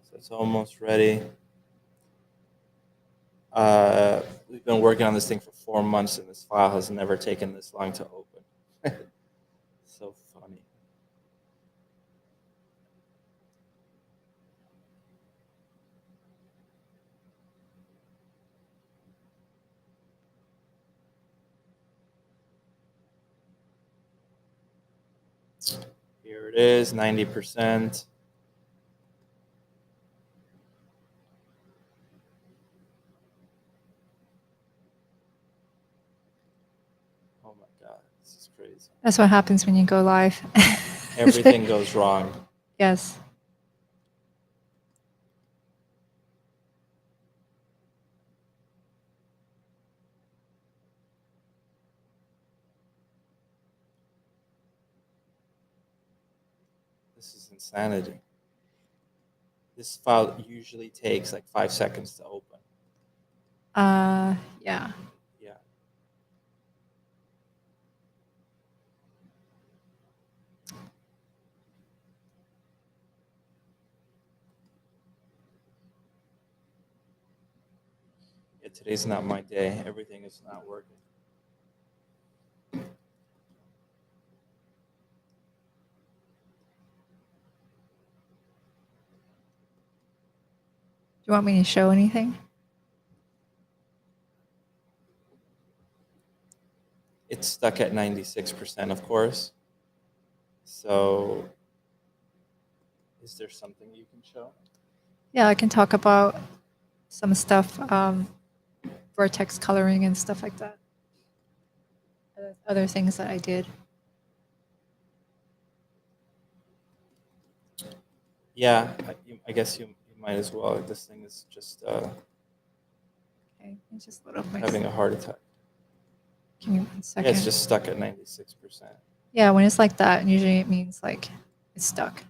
So it's almost ready. We've been working on this thing for 4 months, and this file has never taken this long to open. So funny. Here it is, 90%. Oh my God, this is crazy. That's what happens when you go live. Everything goes wrong. Yes. This is insanity. This file usually takes like 5 seconds to open. Yeah. Yeah. Yeah, today's not my day. Everything is not working. Do you want me to show anything? It's stuck at 96%, of course. So is there something you can show? Yeah, I can talk about some stuff, Vertex coloring and stuff like that. Other things that I did. Yeah, I guess you might as well. This thing is just Okay, let me just load up my having a heart attack. Give me 1 Yeah, second. it's just stuck at 96%. Yeah, when it's like that, usually it means like it's stuck.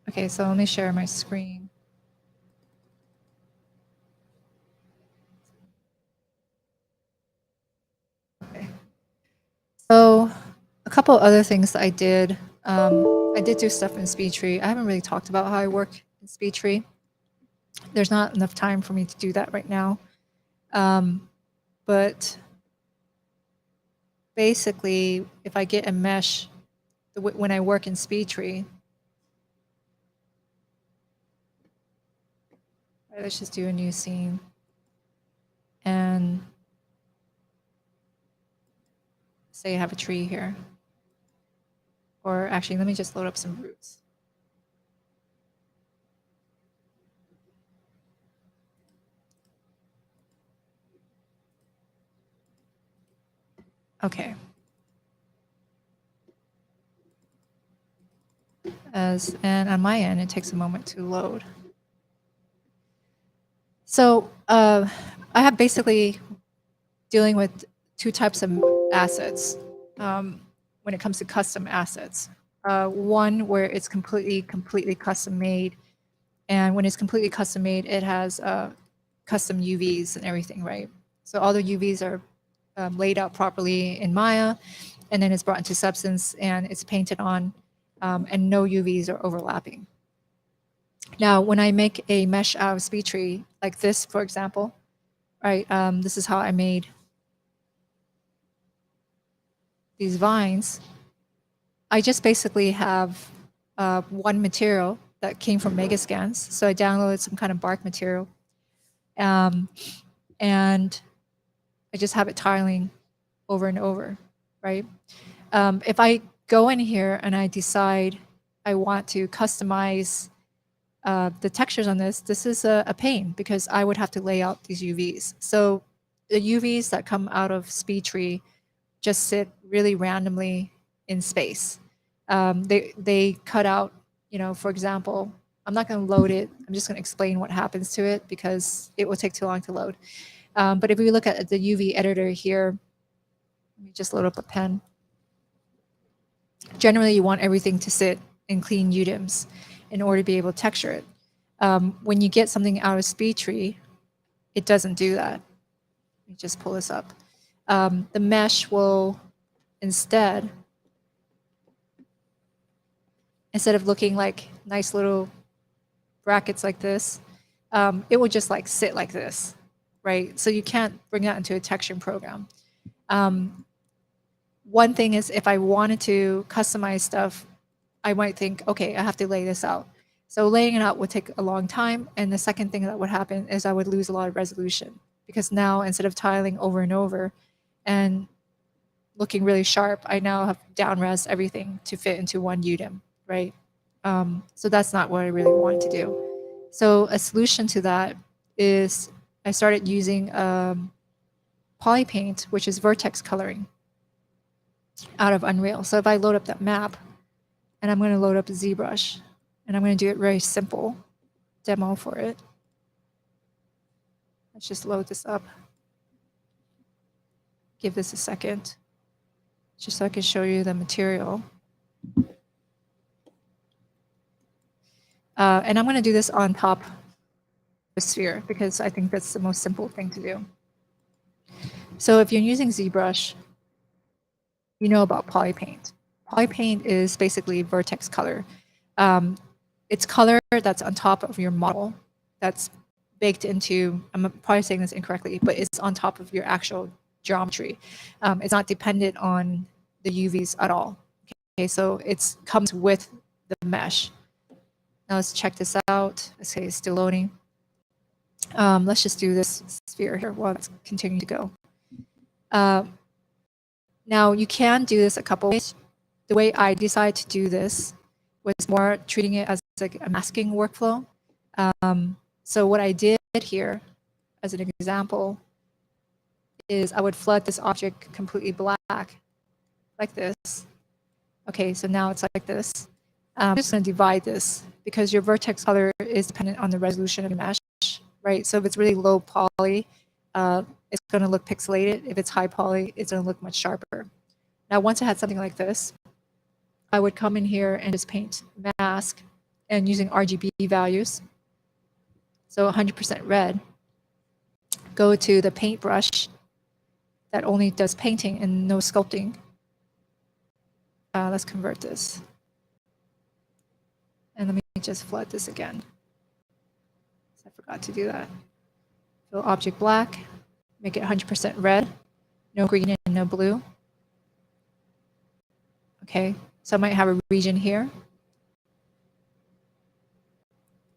Okay, so let me share my screen. Okay. So a couple other things that I did. I did do stuff in SpeedTree. I haven't really talked about how I work in SpeedTree. There's not enough time for me to do that right now. But basically, if I get a mesh, when I work in SpeedTree, right, let's just do a new scene. And say I have a tree here. Or actually, let me just load up some roots. Okay. And on my end, it takes a moment to load. So I have basically dealing with two types of assets when it comes to custom assets. One where it's completely custom made. And when it's completely custom made, it has custom UVs and everything, right? So all the UVs are laid out properly in Maya, and then it's brought into Substance and it's painted on, and no UVs are overlapping. Now, when I make a mesh out of SpeedTree, like this, for example, right, this is how I made these vines. I just basically have one material that came from Megascans. So I downloaded some kind of bark material. And I just have it tiling over and over, right? If I go in here and I decide I want to customize the textures on this, this is a pain because I would have to lay out these UVs. So the UVs that come out of SpeedTree just sit really randomly in space. They cut out, you know, for example, I'm not going to load it. I'm just going to explain what happens to it because it will take too long to load. But if we look at the UV editor here, let me just load up a pen. Generally, you want everything to sit in clean UDIMs in order to be able to texture it. When you get something out of SpeedTree, it doesn't do that. Let me just pull this up. The mesh will instead of looking like nice little brackets like this, it will just like sit like this, right? So you can't bring that into a texturing program. One thing is if I wanted to customize stuff, I might think, okay, I have to lay this out. So laying it out would take a long time. And the second thing that would happen is I would lose a lot of resolution because now instead of tiling over and over and looking really sharp, I now have down-res everything to fit into one UDIM, right? So that's not what I really wanted to do. So a solution to that is I started using polypaint, which is vertex coloring out of Unreal. So if I load up that map, and I'm going to load up a ZBrush, and I'm going to do it very simple demo for it. Let's just load this up. Give this a second, just so I can show you the material. And I'm going to do this on top of the sphere because I think that's the most simple thing to do. So if you're using ZBrush, you know about polypaint. Polypaint is basically vertex color. It's color that's on top of your model that's baked into, I'm probably saying this incorrectly, but it's on top of your actual geometry. It's not dependent on the UVs at all. Okay, so it comes with the mesh. Now let's check this out. Let's say it's still loading. Let's just do this sphere here while it's continuing to go. Now you can do this a couple ways. The way I decided to do this was more treating it as like a masking workflow. So what I did here, as an example, is I would flood this object completely black, like this. Okay, so now it's like this. I'm just going to divide this because your vertex color is dependent on the resolution of your mesh, right? So if it's really low poly, it's going to look pixelated. If it's high poly, it's going to look much sharper. Now, once I had something like this, I would come in here and just paint mask and using RGB values. So 100% red. Go to the paintbrush that only does painting and no sculpting. Let's convert this. And let me just flood this again. I forgot to do that. Fill object black, make it 100% red, no green and no blue. Okay, so I might have a region here.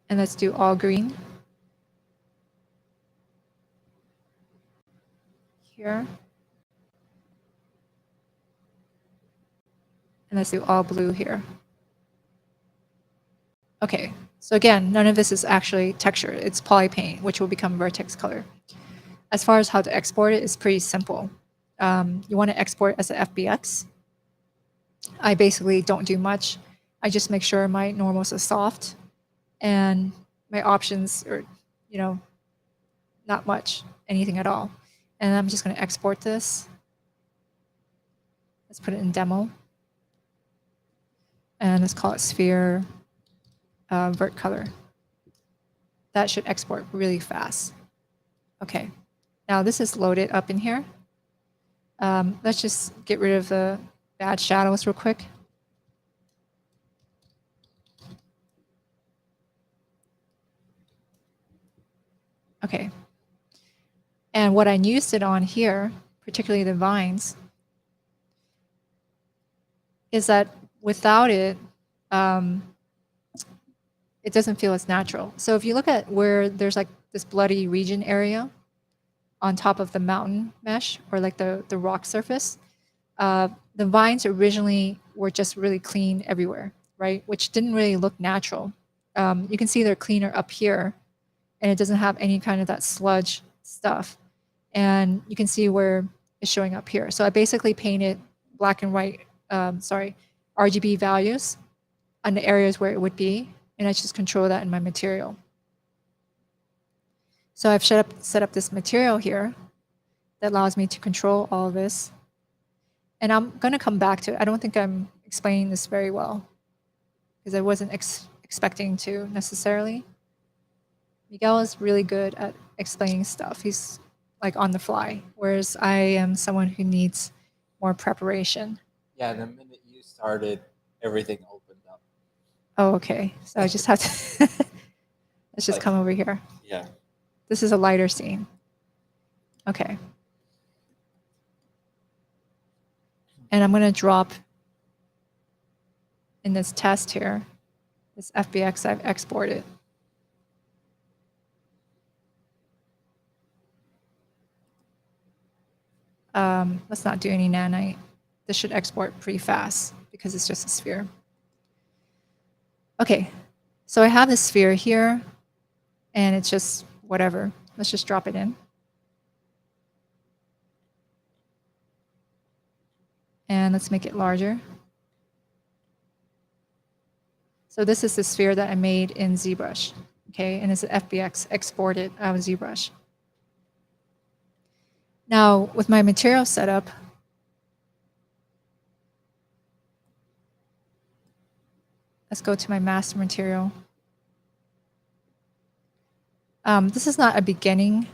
And let's do all green. Here. And let's do all blue here. Okay, so again, none of this is actually texture. It's poly paint, which will become vertex color. As far as how to export it, it's pretty simple. You want to export as an FBX. I basically don't do much. I just make sure my normals are soft and my options are, you know, not much, anything at all. And I'm just going to export this. Let's put it in demo. And let's call it sphere vert color. That should export really fast. Okay, now this is loaded up in here. Let's just get rid of the bad shadows real quick. Okay. And what I used it on here, particularly the vines, is that without it, it doesn't feel as natural. So if you look at where there's like this bloody region area on top of the mountain mesh or like the rock surface, the vines originally were just really clean everywhere, right? Which didn't really look natural. You can see they're cleaner up here and it doesn't have any kind of that sludge stuff. And you can see where it's showing up here. So I basically painted black and white, RGB values on the areas where it would be. And I just control that in my material. So I've set up this material here that allows me to control all of this. And I'm going to come back to it. I don't think I'm explaining this very well because I wasn't expecting to necessarily. Miguel is really good at explaining stuff. He's like on the fly, whereas I am someone who needs more preparation. Yeah, the minute you started, everything opened up. Oh, okay. So I just have to, let's just come over here. Yeah. This is a lighter scene. Okay. And I'm going to drop in this test here, this FBX I've exported. Let's not do any nanite. This should export pretty fast because it's just a sphere. Okay, so I have this sphere here and it's just whatever. Let's just drop it in. And let's make it larger. So this is the sphere that I made in ZBrush, okay? And it's an FBX exported out of ZBrush. Now, with my material setup, let's go to my master material. This is not a beginning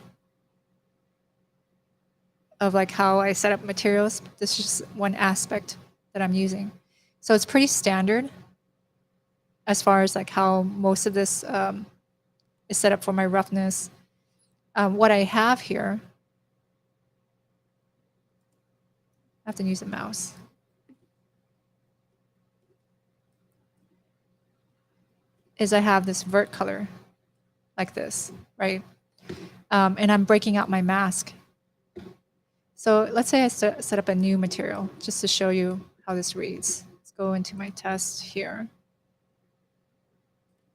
of like how I set up materials. This is just one aspect that I'm using. So it's pretty standard as far as like how most of this is set up for my roughness. What I have here, I have to use a mouse. Is I have this vert color like this, right? And I'm breaking out my mask. So let's say I set up a new material just to show you how this reads. Let's go into my test here.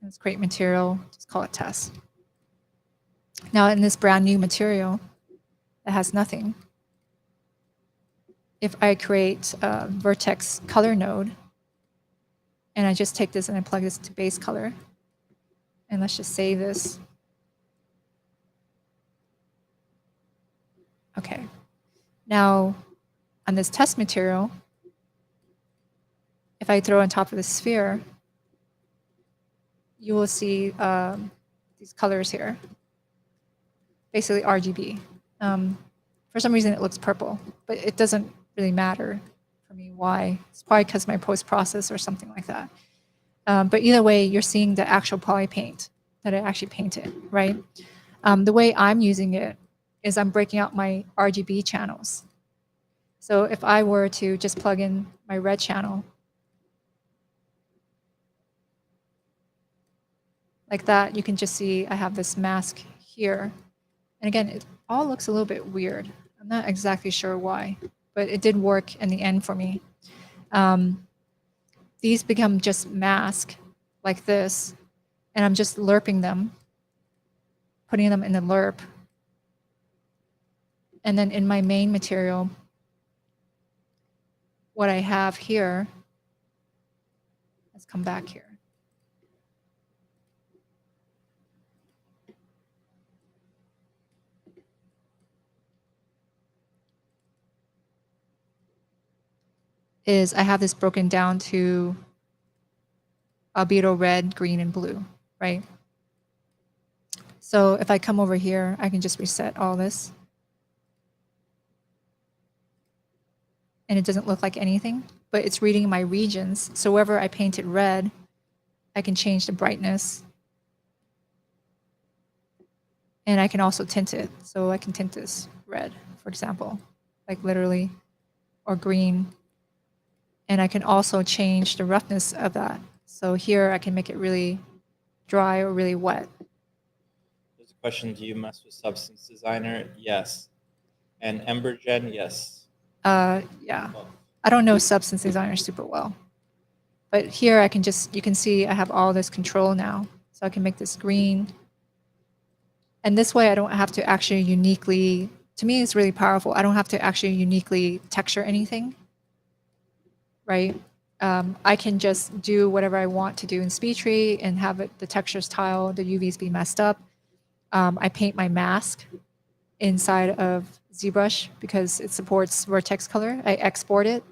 Let's create material, just call it test. Now in this brand new material that has nothing, if I create a vertex color node, and I just take this and I plug this to base color, and let's just save this. Okay. Now, on this test material, if I throw on top of the sphere, you will see these colors here, basically RGB. For some reason, it looks purple, but it doesn't really matter for me why. It's probably because my post-process or something like that. But either way, you're seeing the actual poly paint that I actually painted, right? The way I'm using it is I'm breaking out my RGB channels. So if I were to just plug in my red channel, like that, you can just see I have this mask here. And again, it all looks a little bit weird. I'm not exactly sure why, but it did work in the end for me. These become just mask like this, and I'm just lerping them, putting them in the lerp. And then in my main material, what I have here, let's come back here. Is I have this broken down to albedo red, green, and blue, right? So if I come over here, I can just reset all this. And it doesn't look like anything, but it's reading my regions. So wherever I painted red, I can change the brightness. And I can also tint it. So I can tint this red, for example, like literally, or green. And I can also change the roughness of that. So here I can make it really dry or really wet. There's a question, do you mess with Substance Designer? Yes. And Embergen? Yes. Yeah. I don't know Substance Designer super well. But here I can just, you can see I have all this control now. So I can make this green. And this way I don't have to actually uniquely, to me it's really powerful. I don't have to actually uniquely texture anything, right? I can just do whatever I want to do in SpeedTree and have it, the textures tile, the UVs be messed up. I paint my mask inside of ZBrush because it supports Vertex color. I export it.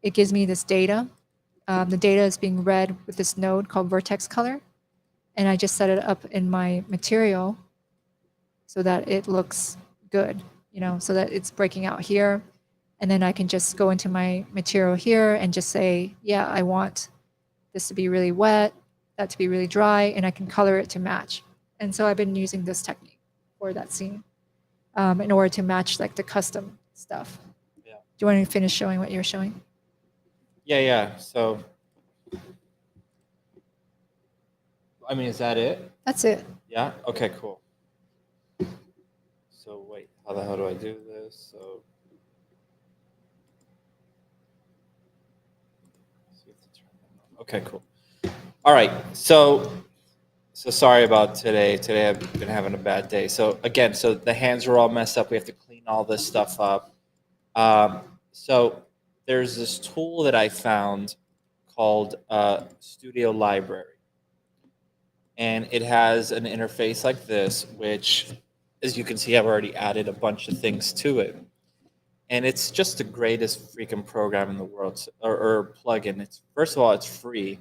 It gives me this data. The data is being read with this node called Vertex color. And I just set it up in my material so that it looks good, you know, so that it's breaking out here. And then I can just go into my material here and just say, yeah, I want this to be really wet, that to be really dry, and I can color it to match. And so I've been using this technique for that scene in order to match like the custom stuff. Yeah. Do you want to finish showing what you're showing? Yeah. So, I mean, is that it? That's it. Yeah? Okay, cool. So wait, how the hell do I do this? So okay, cool. All right. So sorry about today. Today I've been having a bad day. So again, so the hands are all messed up. We have to clean all this stuff up. So there's this tool that I found called Studio Library. And it has an interface like this, which, as you can see, I've already added a bunch of things to it. And it's just the greatest freaking program in the world, or plugin. It's, first of all, it's free.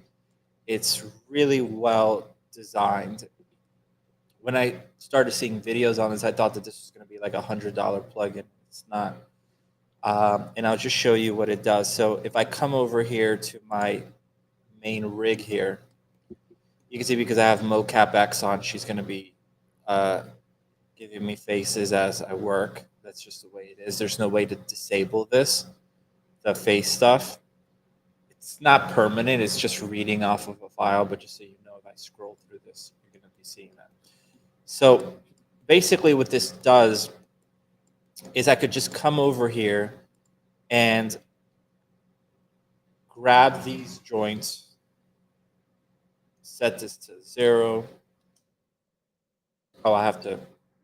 It's really well designed. When I started seeing videos on this, I thought that this was going to be like $100 plugin. It's not. And I'll just show you what it does. So if I come over here to my main rig here, you can see because I have mocap X on, she's going to be giving me faces as I work. That's just the way it is. There's no way to disable this, the face stuff. It's not permanent. It's just reading off of a file, but just so you know, if I scroll through this, you're going to be seeing that. So basically what this does is I could just come over here and grab these joints, set this to 0. Oh, I have to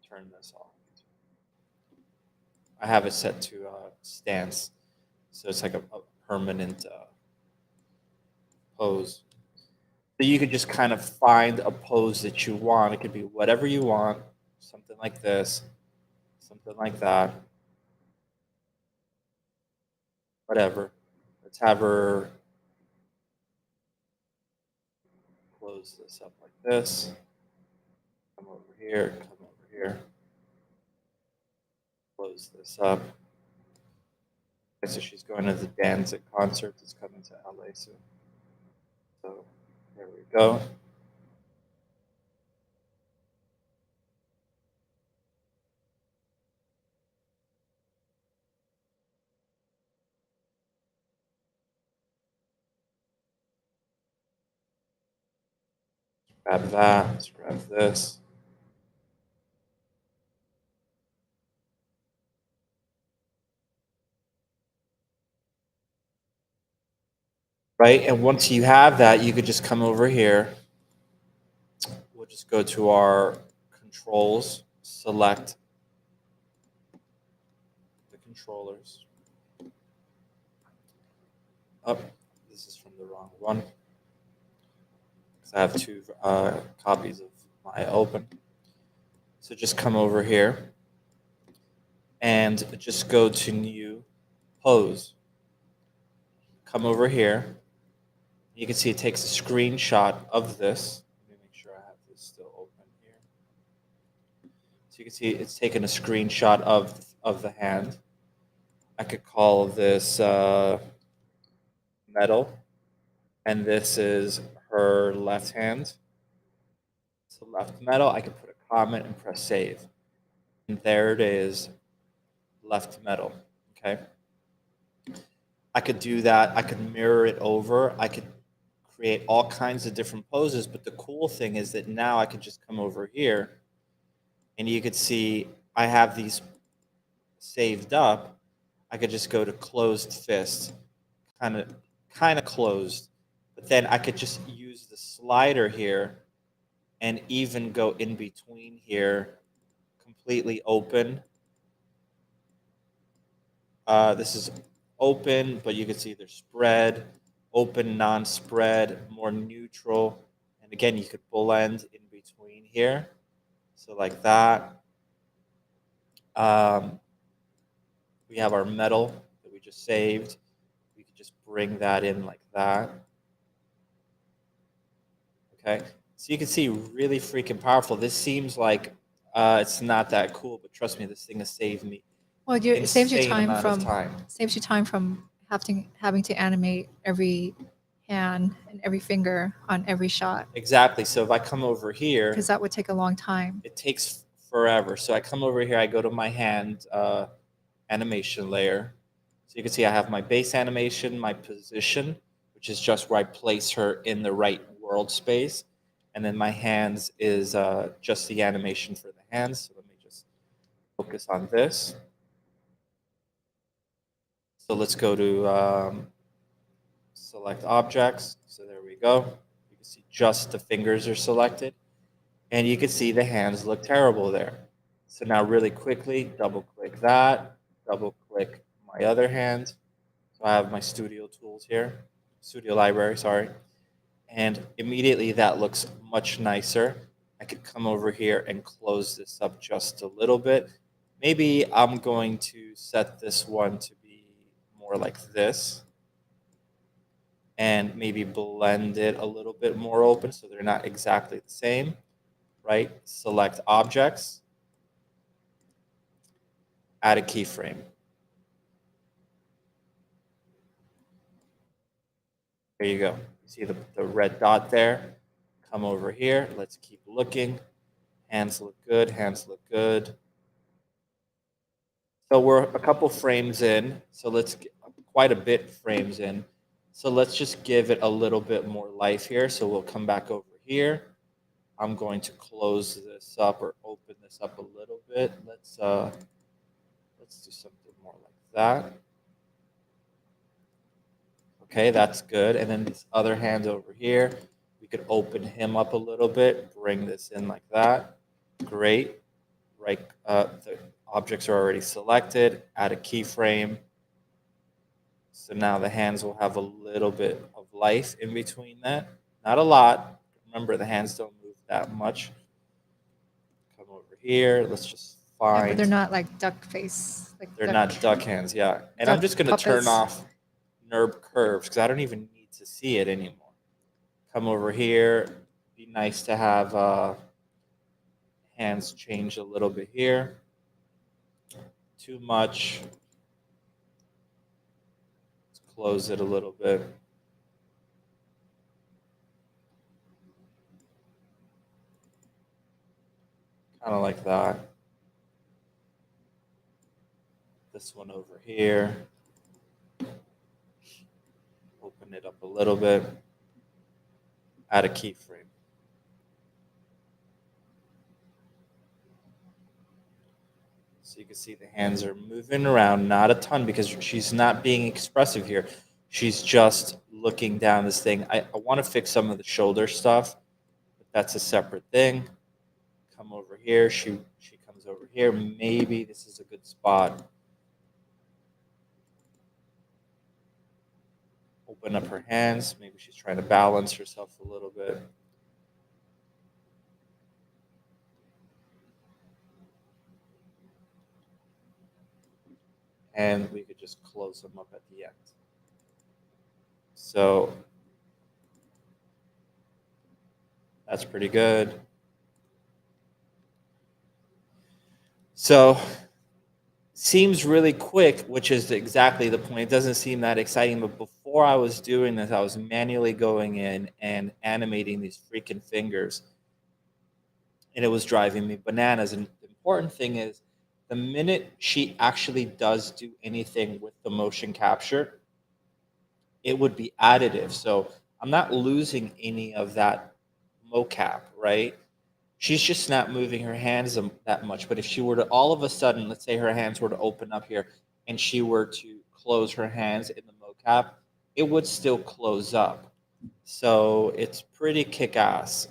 turn this off. I have it set to stance, so it's like a permanent pose. So you could just kind of find a pose that you want. It could be whatever you want, something like this, something like that. whatever. Let's have her close this up like this. Come over here, come over here. Close this up. Okay, so she's going to the Danzig concert that's coming to LA soon. So there we go. Grab that, let's grab this. Right, and once you have that, you could just come over here. We'll just go to our controls, select the controllers. Oh, this is from the wrong one. Because I have two copies of my open. So just come over here and just go to new pose. Come over here. You can see it takes a screenshot of this. Let me make sure I have this still open here. So you can see it's taken a screenshot of the hand. I could call this metal, and this is her left hand. So left metal, I can put a comment and press save. And there it is, left metal, okay? I could do that, I could mirror it over, I could create all kinds of different poses, but the cool thing is that now I could just come over here and you could see I have these saved up. I could just go to closed fist, kind of closed, but then I could just use the slider here and even go in between here, completely open. This is open, but you can see there's spread, open, non-spread, more neutral. And again, you could blend in between here. So like that. We have our metal that we just saved. We could just bring that in like that. Okay. So you can see really freaking powerful. This seems like it's not that cool, but trust me, this thing has saved me. Well, it saves you insane time amount of from time. saves you time from having to animate every hand and every finger on every shot, Exactly. So if I come over here, because that would take a long time. it takes forever. So I come over here, I go to my hand animation layer. So you can see I have my base animation, my position, which is just where I place her in the right world space. And then my hands is just the animation for the hands. So let me just focus on this. So let's go to select objects. So there we go. You can see just the fingers are selected. And you can see the hands look terrible there. So now really quickly, double click that, double click my other hand. So I have my studio tools here, studio library, sorry. And immediately that looks much nicer. I could come over here and close this up just a little bit. Maybe I'm going to set this one to be more like this. And maybe blend it a little bit more open so they're not exactly the same, right? Select objects, add a keyframe. There you go. You see the red dot there? Come over here. Let's keep looking. Hands look good. Hands look good. So we're a couple frames in. So let's get quite a bit frames in. So let's just give it a little bit more life here. So we'll come back over here. I'm going to close this up or open this up a little bit. Let's do something more like that. Okay, that's good. And then this other hand over here, we could open him up a little bit, bring this in like that. Great. Right, the objects are already selected. Add a keyframe. So now the hands will have a little bit of life in between that. Not a lot. Remember, the hands don't move that much. Come over here. Let's just Yeah, find. but they're not like duck face. They're not duck hands, yeah. And I'm duck just going to turn puppets. off NURB curves because I don't even need to see it anymore. Come over here. Be nice to have hands change a little bit here. Too much. Let's close it a little bit. Kind of like that. This one over here. Open it up a little bit. Add a keyframe. So you can see the hands are moving around, not a ton because she's not being expressive here. She's just looking down this thing. I want to fix some of the shoulder stuff, but that's a separate thing. Come over here. She comes over here. Maybe this is a good spot. Open up her hands. Maybe she's trying to balance herself a little bit. And we could just close them up at the end. So that's pretty good. So seems really quick, which is exactly the point. It doesn't seem that exciting, but before I was doing this, I was manually going in and animating these freaking fingers, and it was driving me bananas. And the important thing is, the minute she actually does do anything with the motion capture, it would be additive. So I'm not losing any of that mocap, right? She's just not moving her hands that much. But if she were to all of a sudden, let's say her hands were to open up here and she were to close her hands in the mocap, it would still close up. So it's pretty kick-ass.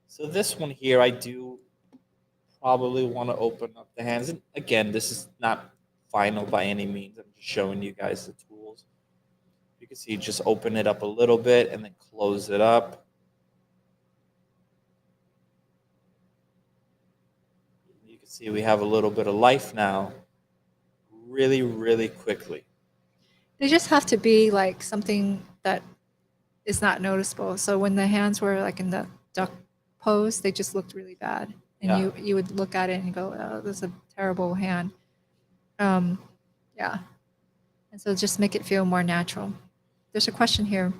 So this one here, I do probably want to open up the hands. And again, this is not final by any means. I'm just showing you guys the tools. You can see just open it up a little bit and then close it up. You can see we have a little bit of life now really, really quickly. They just have to be like something that is not noticeable. So when the hands were like in the duck pose, they just looked really bad. And you would look at it and go, oh, this is a terrible hand. Yeah. And so just make it feel more natural. There's a question here.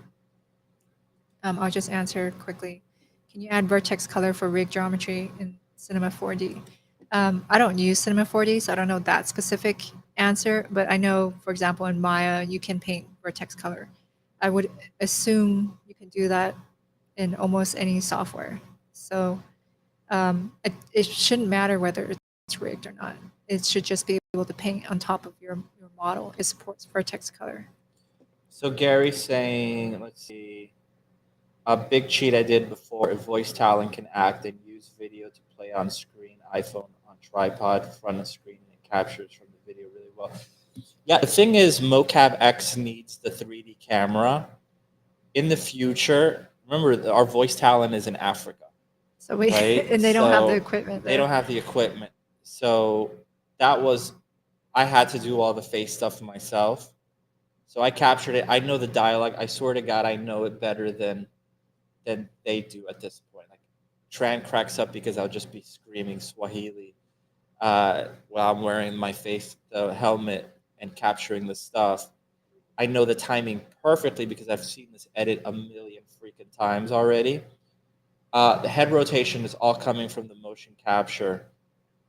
I'll just answer quickly. Can you add vertex color for rig geometry in Cinema 4D? I don't use Cinema 4D, so I don't know that specific answer, but I know, for example, in Maya, you can paint vertex color. I would assume you can do that in almost any software. So it shouldn't matter whether it's rigged or not. It should just be able to paint on top of your model. It supports vertex color. So Gary's saying, let's see, a big cheat I did before, if voice talent can act and use video to play on screen, iPhone on tripod, front of screen, and it captures from the video really well. Yeah, the thing is, Mocap X needs the 3D camera. In the future, remember, our voice talent is in Africa. So we, right? and they don't have the equipment. They don't have the equipment. So that was, I had to do all the face stuff myself. So I captured it. I know the dialogue. I swear to God, I know it better than they do at this point. Like Tran cracks up because I'll just be screaming Swahili while I'm wearing my the helmet and capturing the stuff. I know the timing perfectly because I've seen this edit a million freaking times already. The head rotation is all coming from the motion capture.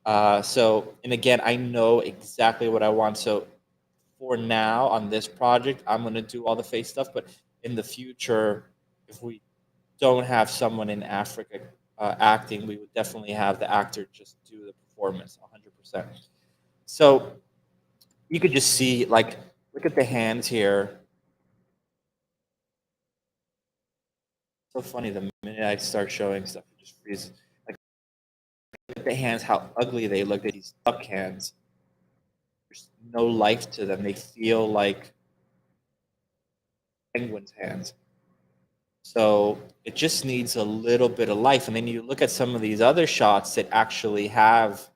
So, and again, I know exactly what I want. So for now on this project, I'm going to do all the face stuff. But in the future, if we don't have someone in Africa acting, we would definitely have the actor just do the performance 100%. So you could just see, like, look at the hands here. So funny, the minute I start showing stuff, it just freezes. Like, look at the hands, how ugly they look at these duck hands. There's no life to them. They feel like penguin's hands. So it just needs a little bit of life. And then you look at some of these other shots that actually have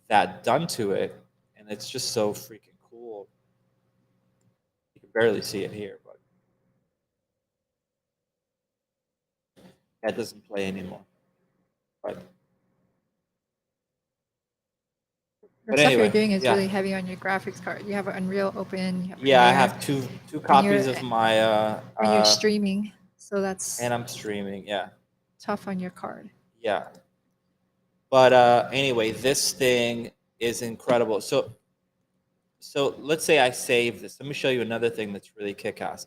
that done to it, and it's just so freaking cool. barely see it here, but that doesn't play anymore. But The stuff anyway, you're doing is yeah. really heavy on your graphics card. You have Unreal open. You have Yeah, I Premiere, have two copies of my and you're streaming, so that's and I'm streaming. Yeah, tough on your card. yeah. But anyway, this thing is incredible. So let's say I save this. Let me show you another thing that's really kick-ass.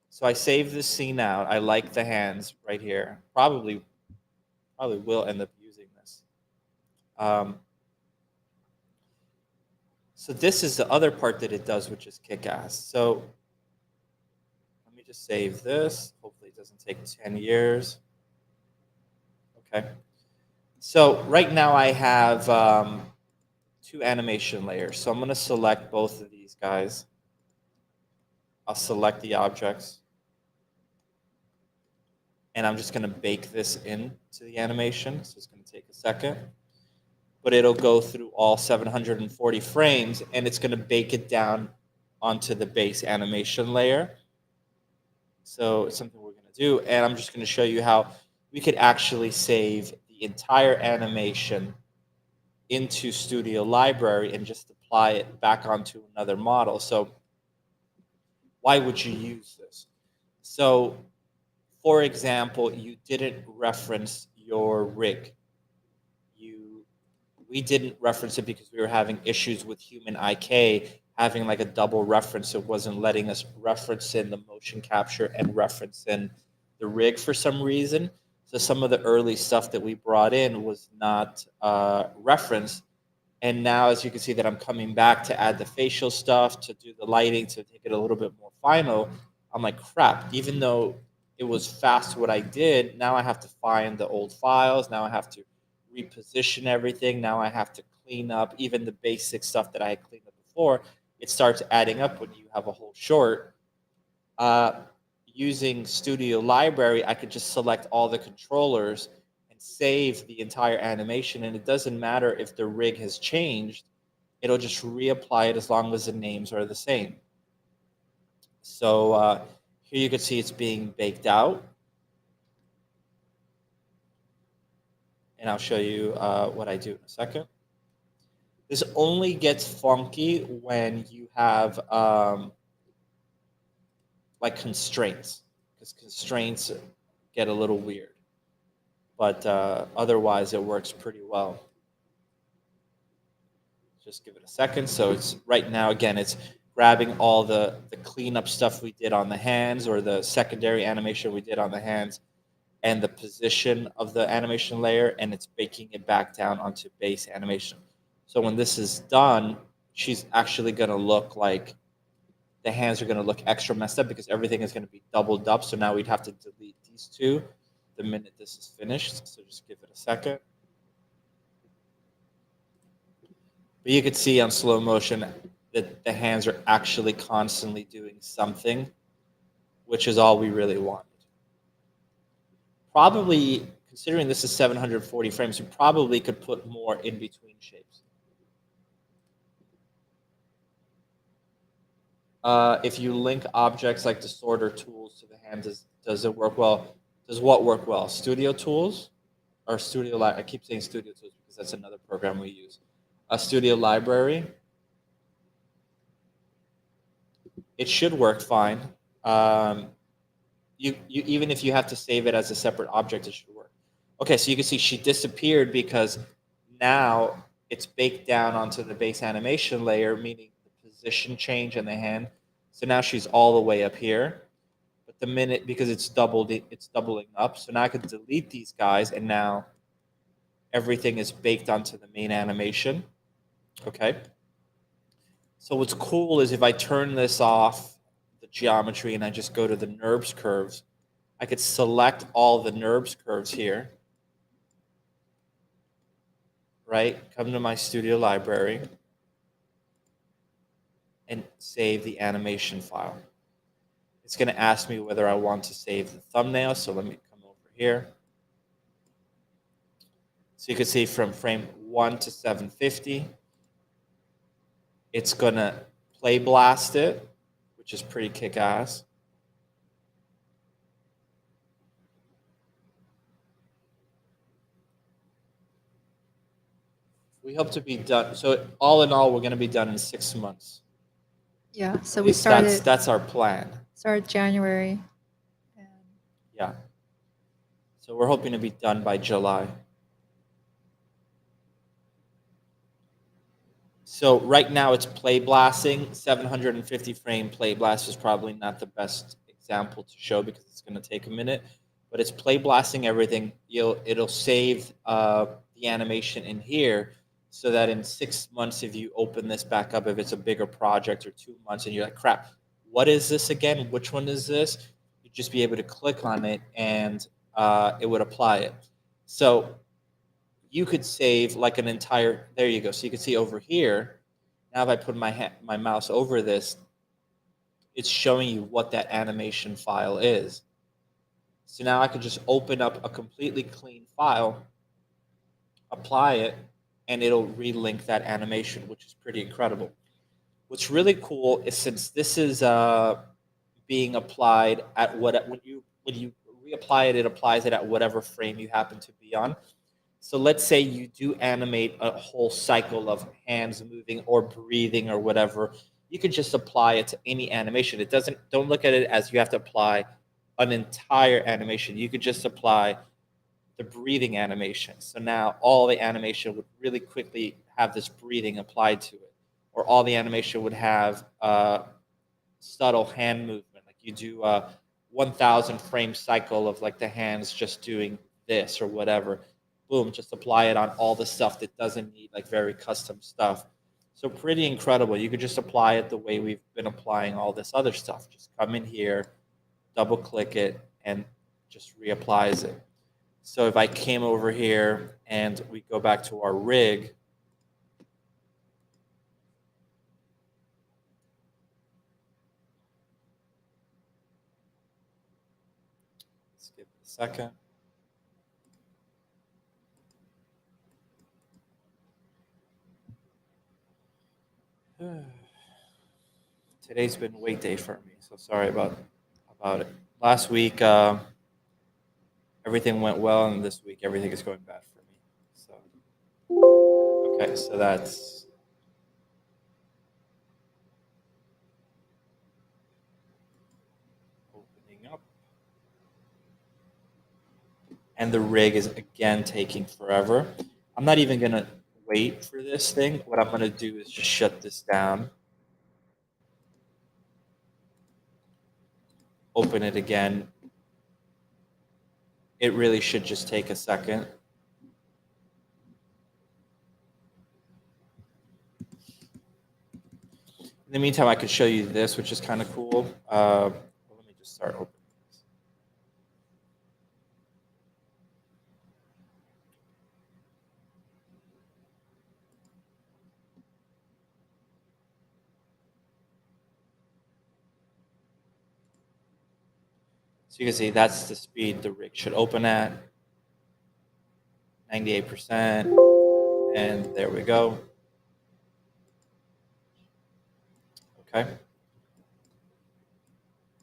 So I save this scene out. I like the hands right here. Probably will end up using this. So this is the other part that it does, which is kick-ass. So let me just save this. Hopefully it doesn't take 10 years. Okay. So right now I have 2 animation layers. So I'm going to select both of these guys. I'll select the objects. And I'm just going to bake this into the animation. So it's going to take a second. But it'll go through all 740 frames, and it's going to bake it down onto the base animation layer. So it's something we're going to do. And I'm just going to show you how we could actually save the entire animation into Studio Library and just apply it back onto another model. So why would you use this? So, for example, you didn't reference your rig. We didn't reference it because we were having issues with human IK having like a double reference. It wasn't letting us reference in the motion capture and reference in the rig for some reason. So some of the early stuff that we brought in was not referenced. And now, as you can see, that I'm coming back to add the facial stuff, to do the lighting, to take it a little bit more final. I'm like, crap, even though it was fast what I did, now I have to find the old files. Now I have to reposition everything. Now I have to clean up even the basic stuff that I had cleaned up before. It starts adding up when you have a whole short. Using Studio Library, I could just select all the controllers and save the entire animation. And it doesn't matter if the rig has changed. It'll just reapply it as long as the names are the same. So here you can see it's being baked out. And I'll show you what I do in a second. This only gets funky when you have like constraints, because constraints get a little weird. But otherwise, it works pretty well. Just give it a second. So it's right now, again, it's grabbing all the cleanup stuff we did on the hands, or the secondary animation we did on the hands, and the position of the animation layer, and it's baking it back down onto base animation. So when this is done, she's actually going to look like the hands are going to look extra messed up because everything is going to be doubled up. So now we'd have to delete these two the minute this is finished. So just give it a second. But you can see on slow motion that the hands are actually constantly doing something, which is all we really wanted. Probably, considering this is 740 frames, you probably could put more in between shapes. If you link objects like the sorter tools to the hand, does it work well? Does what work well? Studio Tools or Studio Library? I keep saying Studio Tools because that's another program we use. A Studio Library. It should work fine. You even if you have to save it as a separate object, it should work. Okay, so you can see she disappeared because now it's baked down onto the base animation layer, meaning the position change in the hand. So now she's all the way up here. But the minute, because it's doubling up. So now I could delete these guys, and now everything is baked onto the main animation. Okay. So what's cool is if I turn this off, the geometry, and I just go to the NURBS curves, I could select all the NURBS curves here, right? Come to my Studio Library and save the animation file. It's going to ask me whether I want to save the thumbnail, so let me come over here. So you can see from frame 1 to 750, it's going to play blast it, which is pretty kick-ass. We hope to be done. So all in all, we're going to be done in 6 months. Yeah. So At we least started that's our plan. January. And Yeah. So we're hoping to be done by July. So right now it's play blasting. 750 frame play blast is probably not the best example to show because it's going to take a minute. But it's play blasting everything. It'll save the animation in here, so that in 6 months, if you open this back up, if it's a bigger project, or 2 months, and you're like, crap, what is this again? Which one is this? You'd just be able to click on it, and it would apply it. So you could save like an entire, there you go. So you can see over here, now if I put my mouse over this, it's showing you what that animation file is. So now I could just open up a completely clean file, apply it, and it'll relink that animation, which is pretty incredible. What's really cool is, since this is being applied at when you reapply it, it applies it at whatever frame you happen to be on. So let's say you do animate a whole cycle of hands moving or breathing or whatever. You could just apply it to any animation. Don't look at it as you have to apply an entire animation. You could just apply the breathing animation. So now all the animation would really quickly have this breathing applied to it. Or all the animation would have subtle hand movement. Like you do a 1,000 frame cycle of like the hands just doing this or whatever. Boom, just apply it on all the stuff that doesn't need like very custom stuff. So pretty incredible. You could just apply it the way we've been applying all this other stuff. Just come in here, double click it, and just reapplies it. So if I came over here and we go back to our rig, let's give it a second. Today's been wait day for me, so sorry about it. Last week, everything went well, and this week everything is going bad for me. So, okay, so that's opening up, and the rig is again taking forever. I'm not even gonna wait for this thing. What I'm gonna do is just shut this down, open it again. It really should just take a second. In the meantime, I could show you this, which is kind of cool. Let me just start opening this. So you can see that's the speed the rig should open at, 98%, and there we go. Okay.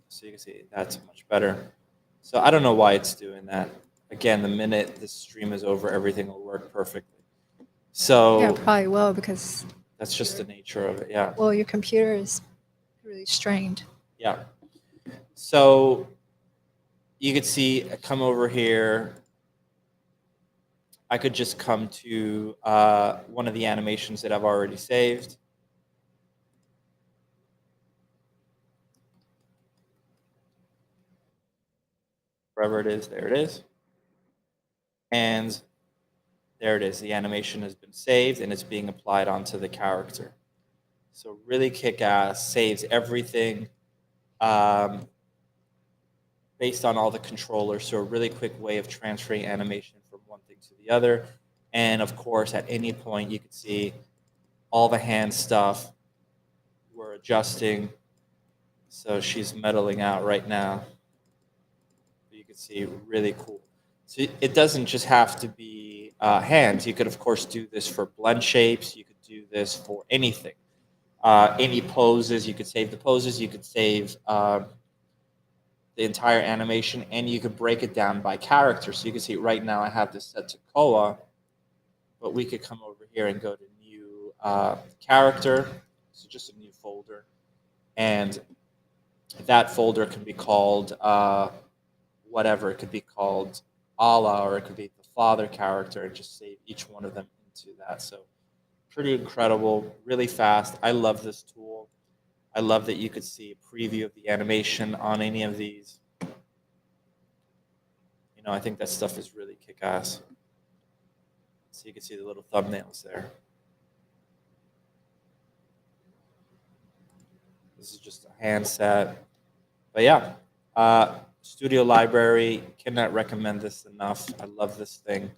So you can see that's much better. So I don't know why it's doing that. Again, the minute the stream is over, everything will work perfectly. So yeah, probably will, because that's just the nature of it. Yeah. well, your computer is really strained. Yeah. So you could see, come over here. I could just come to one of the animations that I've already saved. Wherever it is, there it is. And there it is. The animation has been saved and it's being applied onto the character. So really kick-ass, saves everything based on all the controllers. So a really quick way of transferring animation from one thing to the other. And of course, at any point, you can see all the hand stuff. We're adjusting. So she's medaling out right now. You can see really cool. So it doesn't just have to be hands. You could, of course, do this for blend shapes. You could do this for anything. any poses. You could save the poses. You could save the entire animation, and you could break it down by character. So you can see right now I have this set to Koa, but we could come over here and go to new character. So just a new folder. And that folder can be called whatever. It could be called Allah, or it could be the father character, and just save each one of them into that. So pretty incredible, really fast. I love this tool. I love that you could see a preview of the animation on any of these. You know, I think that stuff is really kick-ass. So you can see the little thumbnails there. This is just a handset. But yeah, Studio Library, cannot recommend this enough. I love this thing.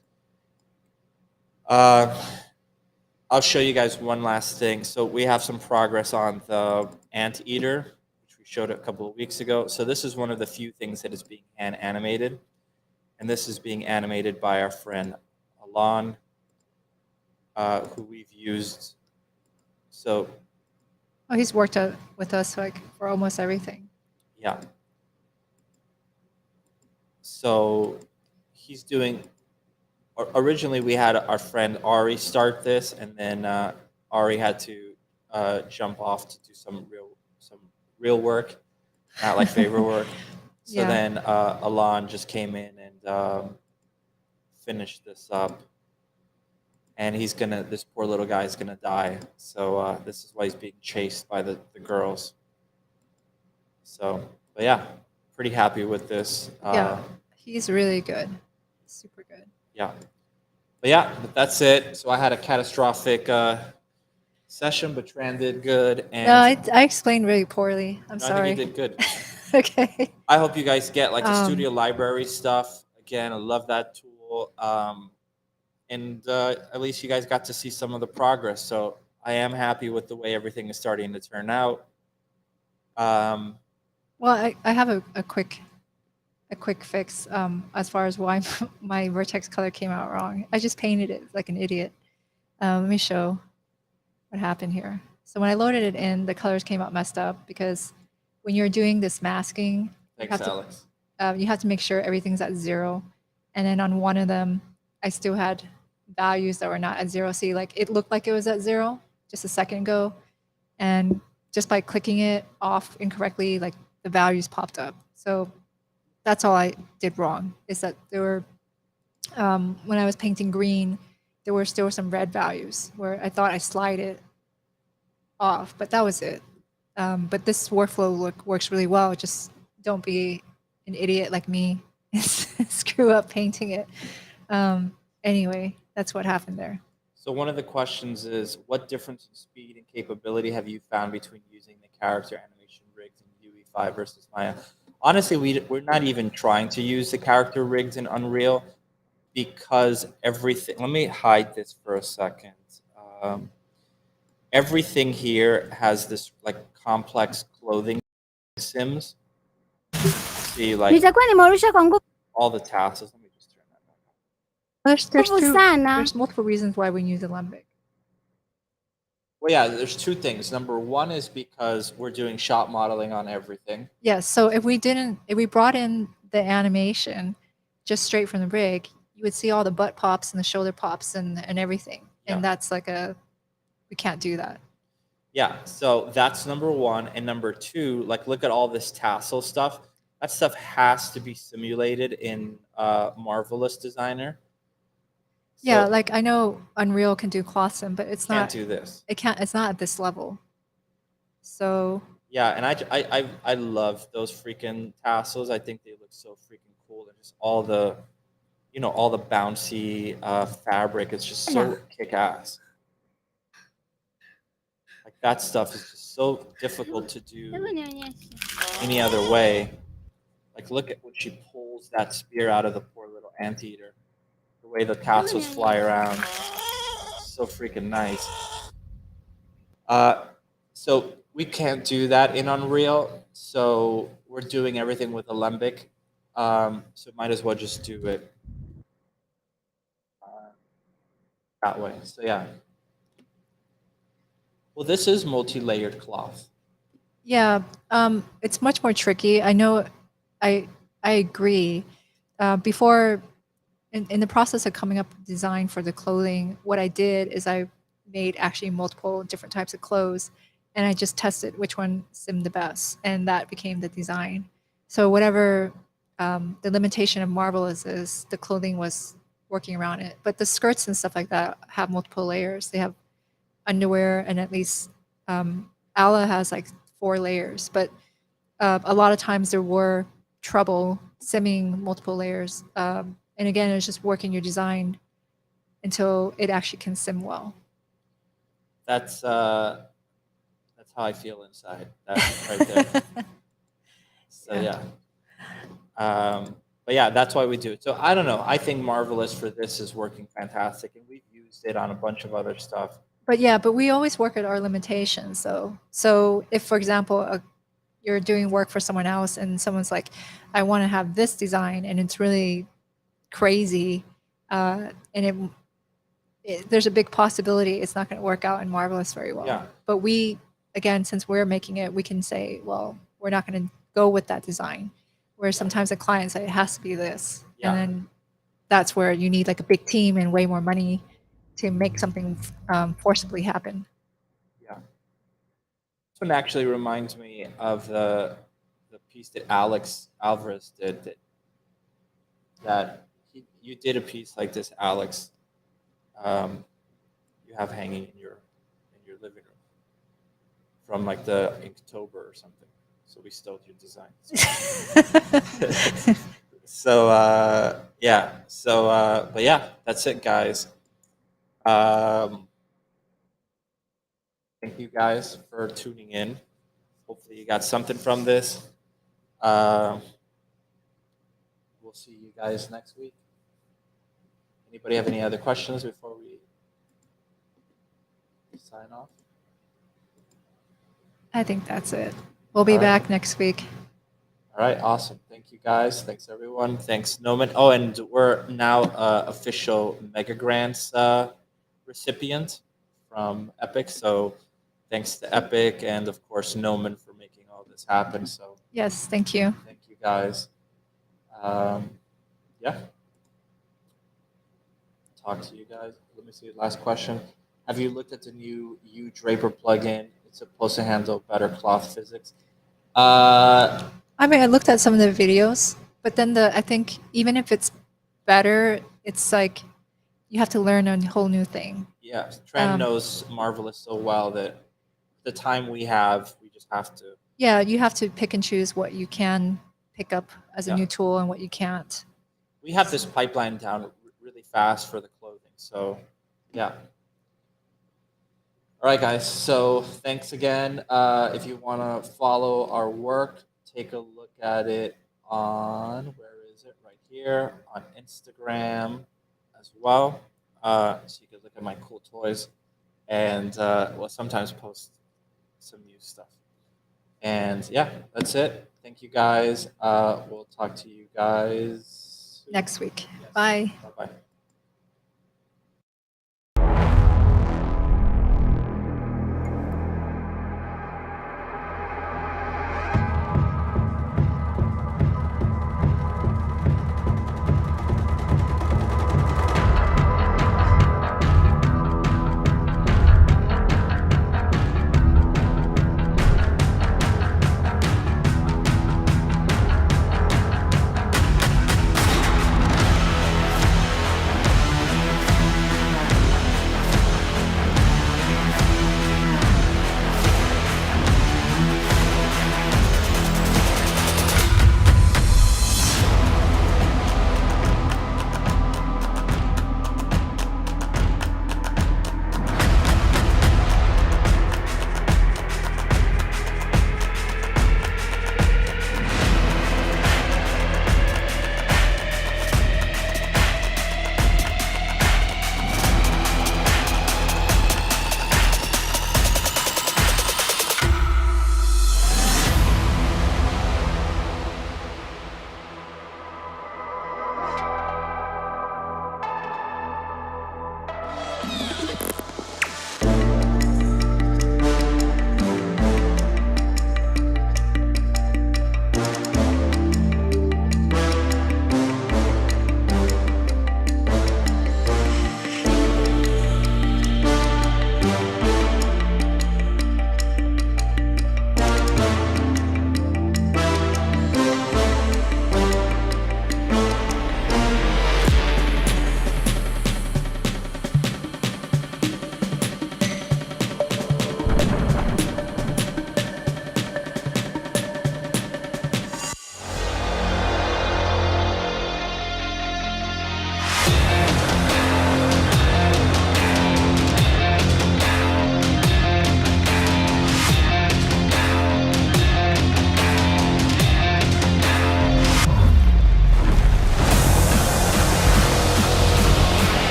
I'll show you guys one last thing. So we have some progress on the Anteater, which we showed a couple of weeks ago. So this is one of the few things that is being hand animated. And this is being animated by our friend Alon, who we've used. So Oh, he's worked with us like for almost everything. yeah. So he's doing. Originally, we had our friend Ari start this, and then Ari had to jump off to do some real work, not like favor work. So Yeah. then Alon just came in and finished this up, and this poor little guy is gonna die. So this is why he's being chased by the girls. So, but yeah, pretty happy with this. Yeah, he's really good, super good. Yeah. But yeah, that's it. So I had a catastrophic session, but Tran did good. And No, I explained really poorly. I'm I sorry. think you did good. Okay. I hope you guys get like the Studio Library stuff. Again, I love that tool. And at least you guys got to see some of the progress. So I am happy with the way everything is starting to turn out. Well, I have a quick fix as far as why my Vertex color came out wrong. I just painted it like an idiot. Let me show what happened here. So when I loaded it in, the colors came out messed up because when you're doing this masking, Thanks, Alex. You have to make sure everything's at 0. And then on one of them, I still had values that were not at 0. See, like it looked like it was at 0 just a second ago. And just by clicking it off incorrectly, like the values popped up. So that's all I did wrong, is that there were, when I was painting green, there were still some red values where I thought I slide it off, but that was it. But this workflow works really well. Just don't be an idiot like me and screw up painting it. Anyway, that's what happened there. So one of the questions is, what difference in speed and capability have you found between using the character animation rigs in UE5 versus Maya? Honestly, we're not even trying to use the character rigs in Unreal because everything. Let me hide this for a second. Everything here has this like complex clothing sims. See, like Nitakuwa nimewarusha kwa nguvu all the tassels. Let me just turn that back up. sana. There's multiple reasons why we use Alembic. Well, yeah, there's two things. Number one is because we're doing shot modeling on everything. Yes. So if we brought in the animation just straight from the rig, you would see all the butt pops and the shoulder pops and everything. Yeah. And that's like we can't do that. Yeah. So that's number one. And number two, like look at all this tassel stuff. That stuff has to be simulated in Marvelous Designer. So Yeah, like I know Unreal can do cloth sim, but it's can't not. do this. It can't. It's not at this level. So Yeah, and I love those freaking tassels. I think they look so freaking cool. And just all the, all the bouncy fabric. It's just so kick-ass. Like that stuff is just so difficult to do any other way. Like look at when she pulls that spear out of the poor little anteater. The way the tassels fly around. So freaking nice. So we can't do that in Unreal. So we're doing everything with Alembic. So might as well just do it that way. So yeah. Well, this is multi-layered cloth. Yeah, it's much more tricky. I know, I agree. Before, in the process of coming up with design for the clothing, what I did is I made actually multiple different types of clothes, and I just tested which one simmed the best, and that became the design. So whatever the limitation of Marvelous is, the clothing was working around it. But the skirts and stuff like that have multiple layers. They have underwear, and at least Ala has like 4 layers. But a lot of times there were trouble simming multiple layers. And again, it's just working your design until it actually can sim well. That's how I feel inside. That's right there. So Yeah. but yeah, that's why we do it. So I don't know. I think Marvelous for this is working fantastic, and we've used it on a bunch of other stuff. But yeah, but we always work at our limitations. So if, for example, you're doing work for someone else and someone's like, I want to have this design, and it's really crazy, and there's a big possibility it's not going to work out in Marvelous very well. Yeah. But we, again, since we're making it, we can say, well, we're not going to go with that design. Where sometimes the client say it has to be this, Yeah. and then that's where you need like a big team and way more money to make something forcibly happen. Yeah. This one actually reminds me of the piece that Alex Alvarez did. You did a piece like this, Alex. You have hanging in your living room from like the Inktober or something. So we stole your design. So yeah. So but yeah, that's it, guys. Thank you guys for tuning in. Hopefully you got something from this. We'll see you guys next week. Anybody have any other questions before we sign off? I think that's it. We'll be All right. back next week. All right, awesome. Thank you guys. Thanks everyone. Thanks Gnomon. Oh, and we're now official Mega Grants recipient from Epic. So thanks to Epic and of course Gnomon for making all this happen. So Yes, thank you. thank you guys. Yeah. Talk to you guys. Let me see. Last question. Have you looked at the new U Draper plugin? It's supposed to handle better cloth physics. I mean, I looked at some of the videos, but then I think even if it's better, it's like you have to learn a whole new thing. Yeah, Tran knows Marvelous so well that the time we have, we just have to. Yeah, you have to pick and choose what you can pick up as a Yeah. new tool and what you can't. We have this pipeline down really fast for the clothing. So, yeah. All right, guys. So thanks again. If you want to follow our work, take a look at it on, where is it? Right here on Instagram as well. So you can look at my cool toys and we'll sometimes post some new stuff. And yeah, that's it. Thank you guys. We'll talk to you guys soon. Next week. Yes. Bye. Bye-bye.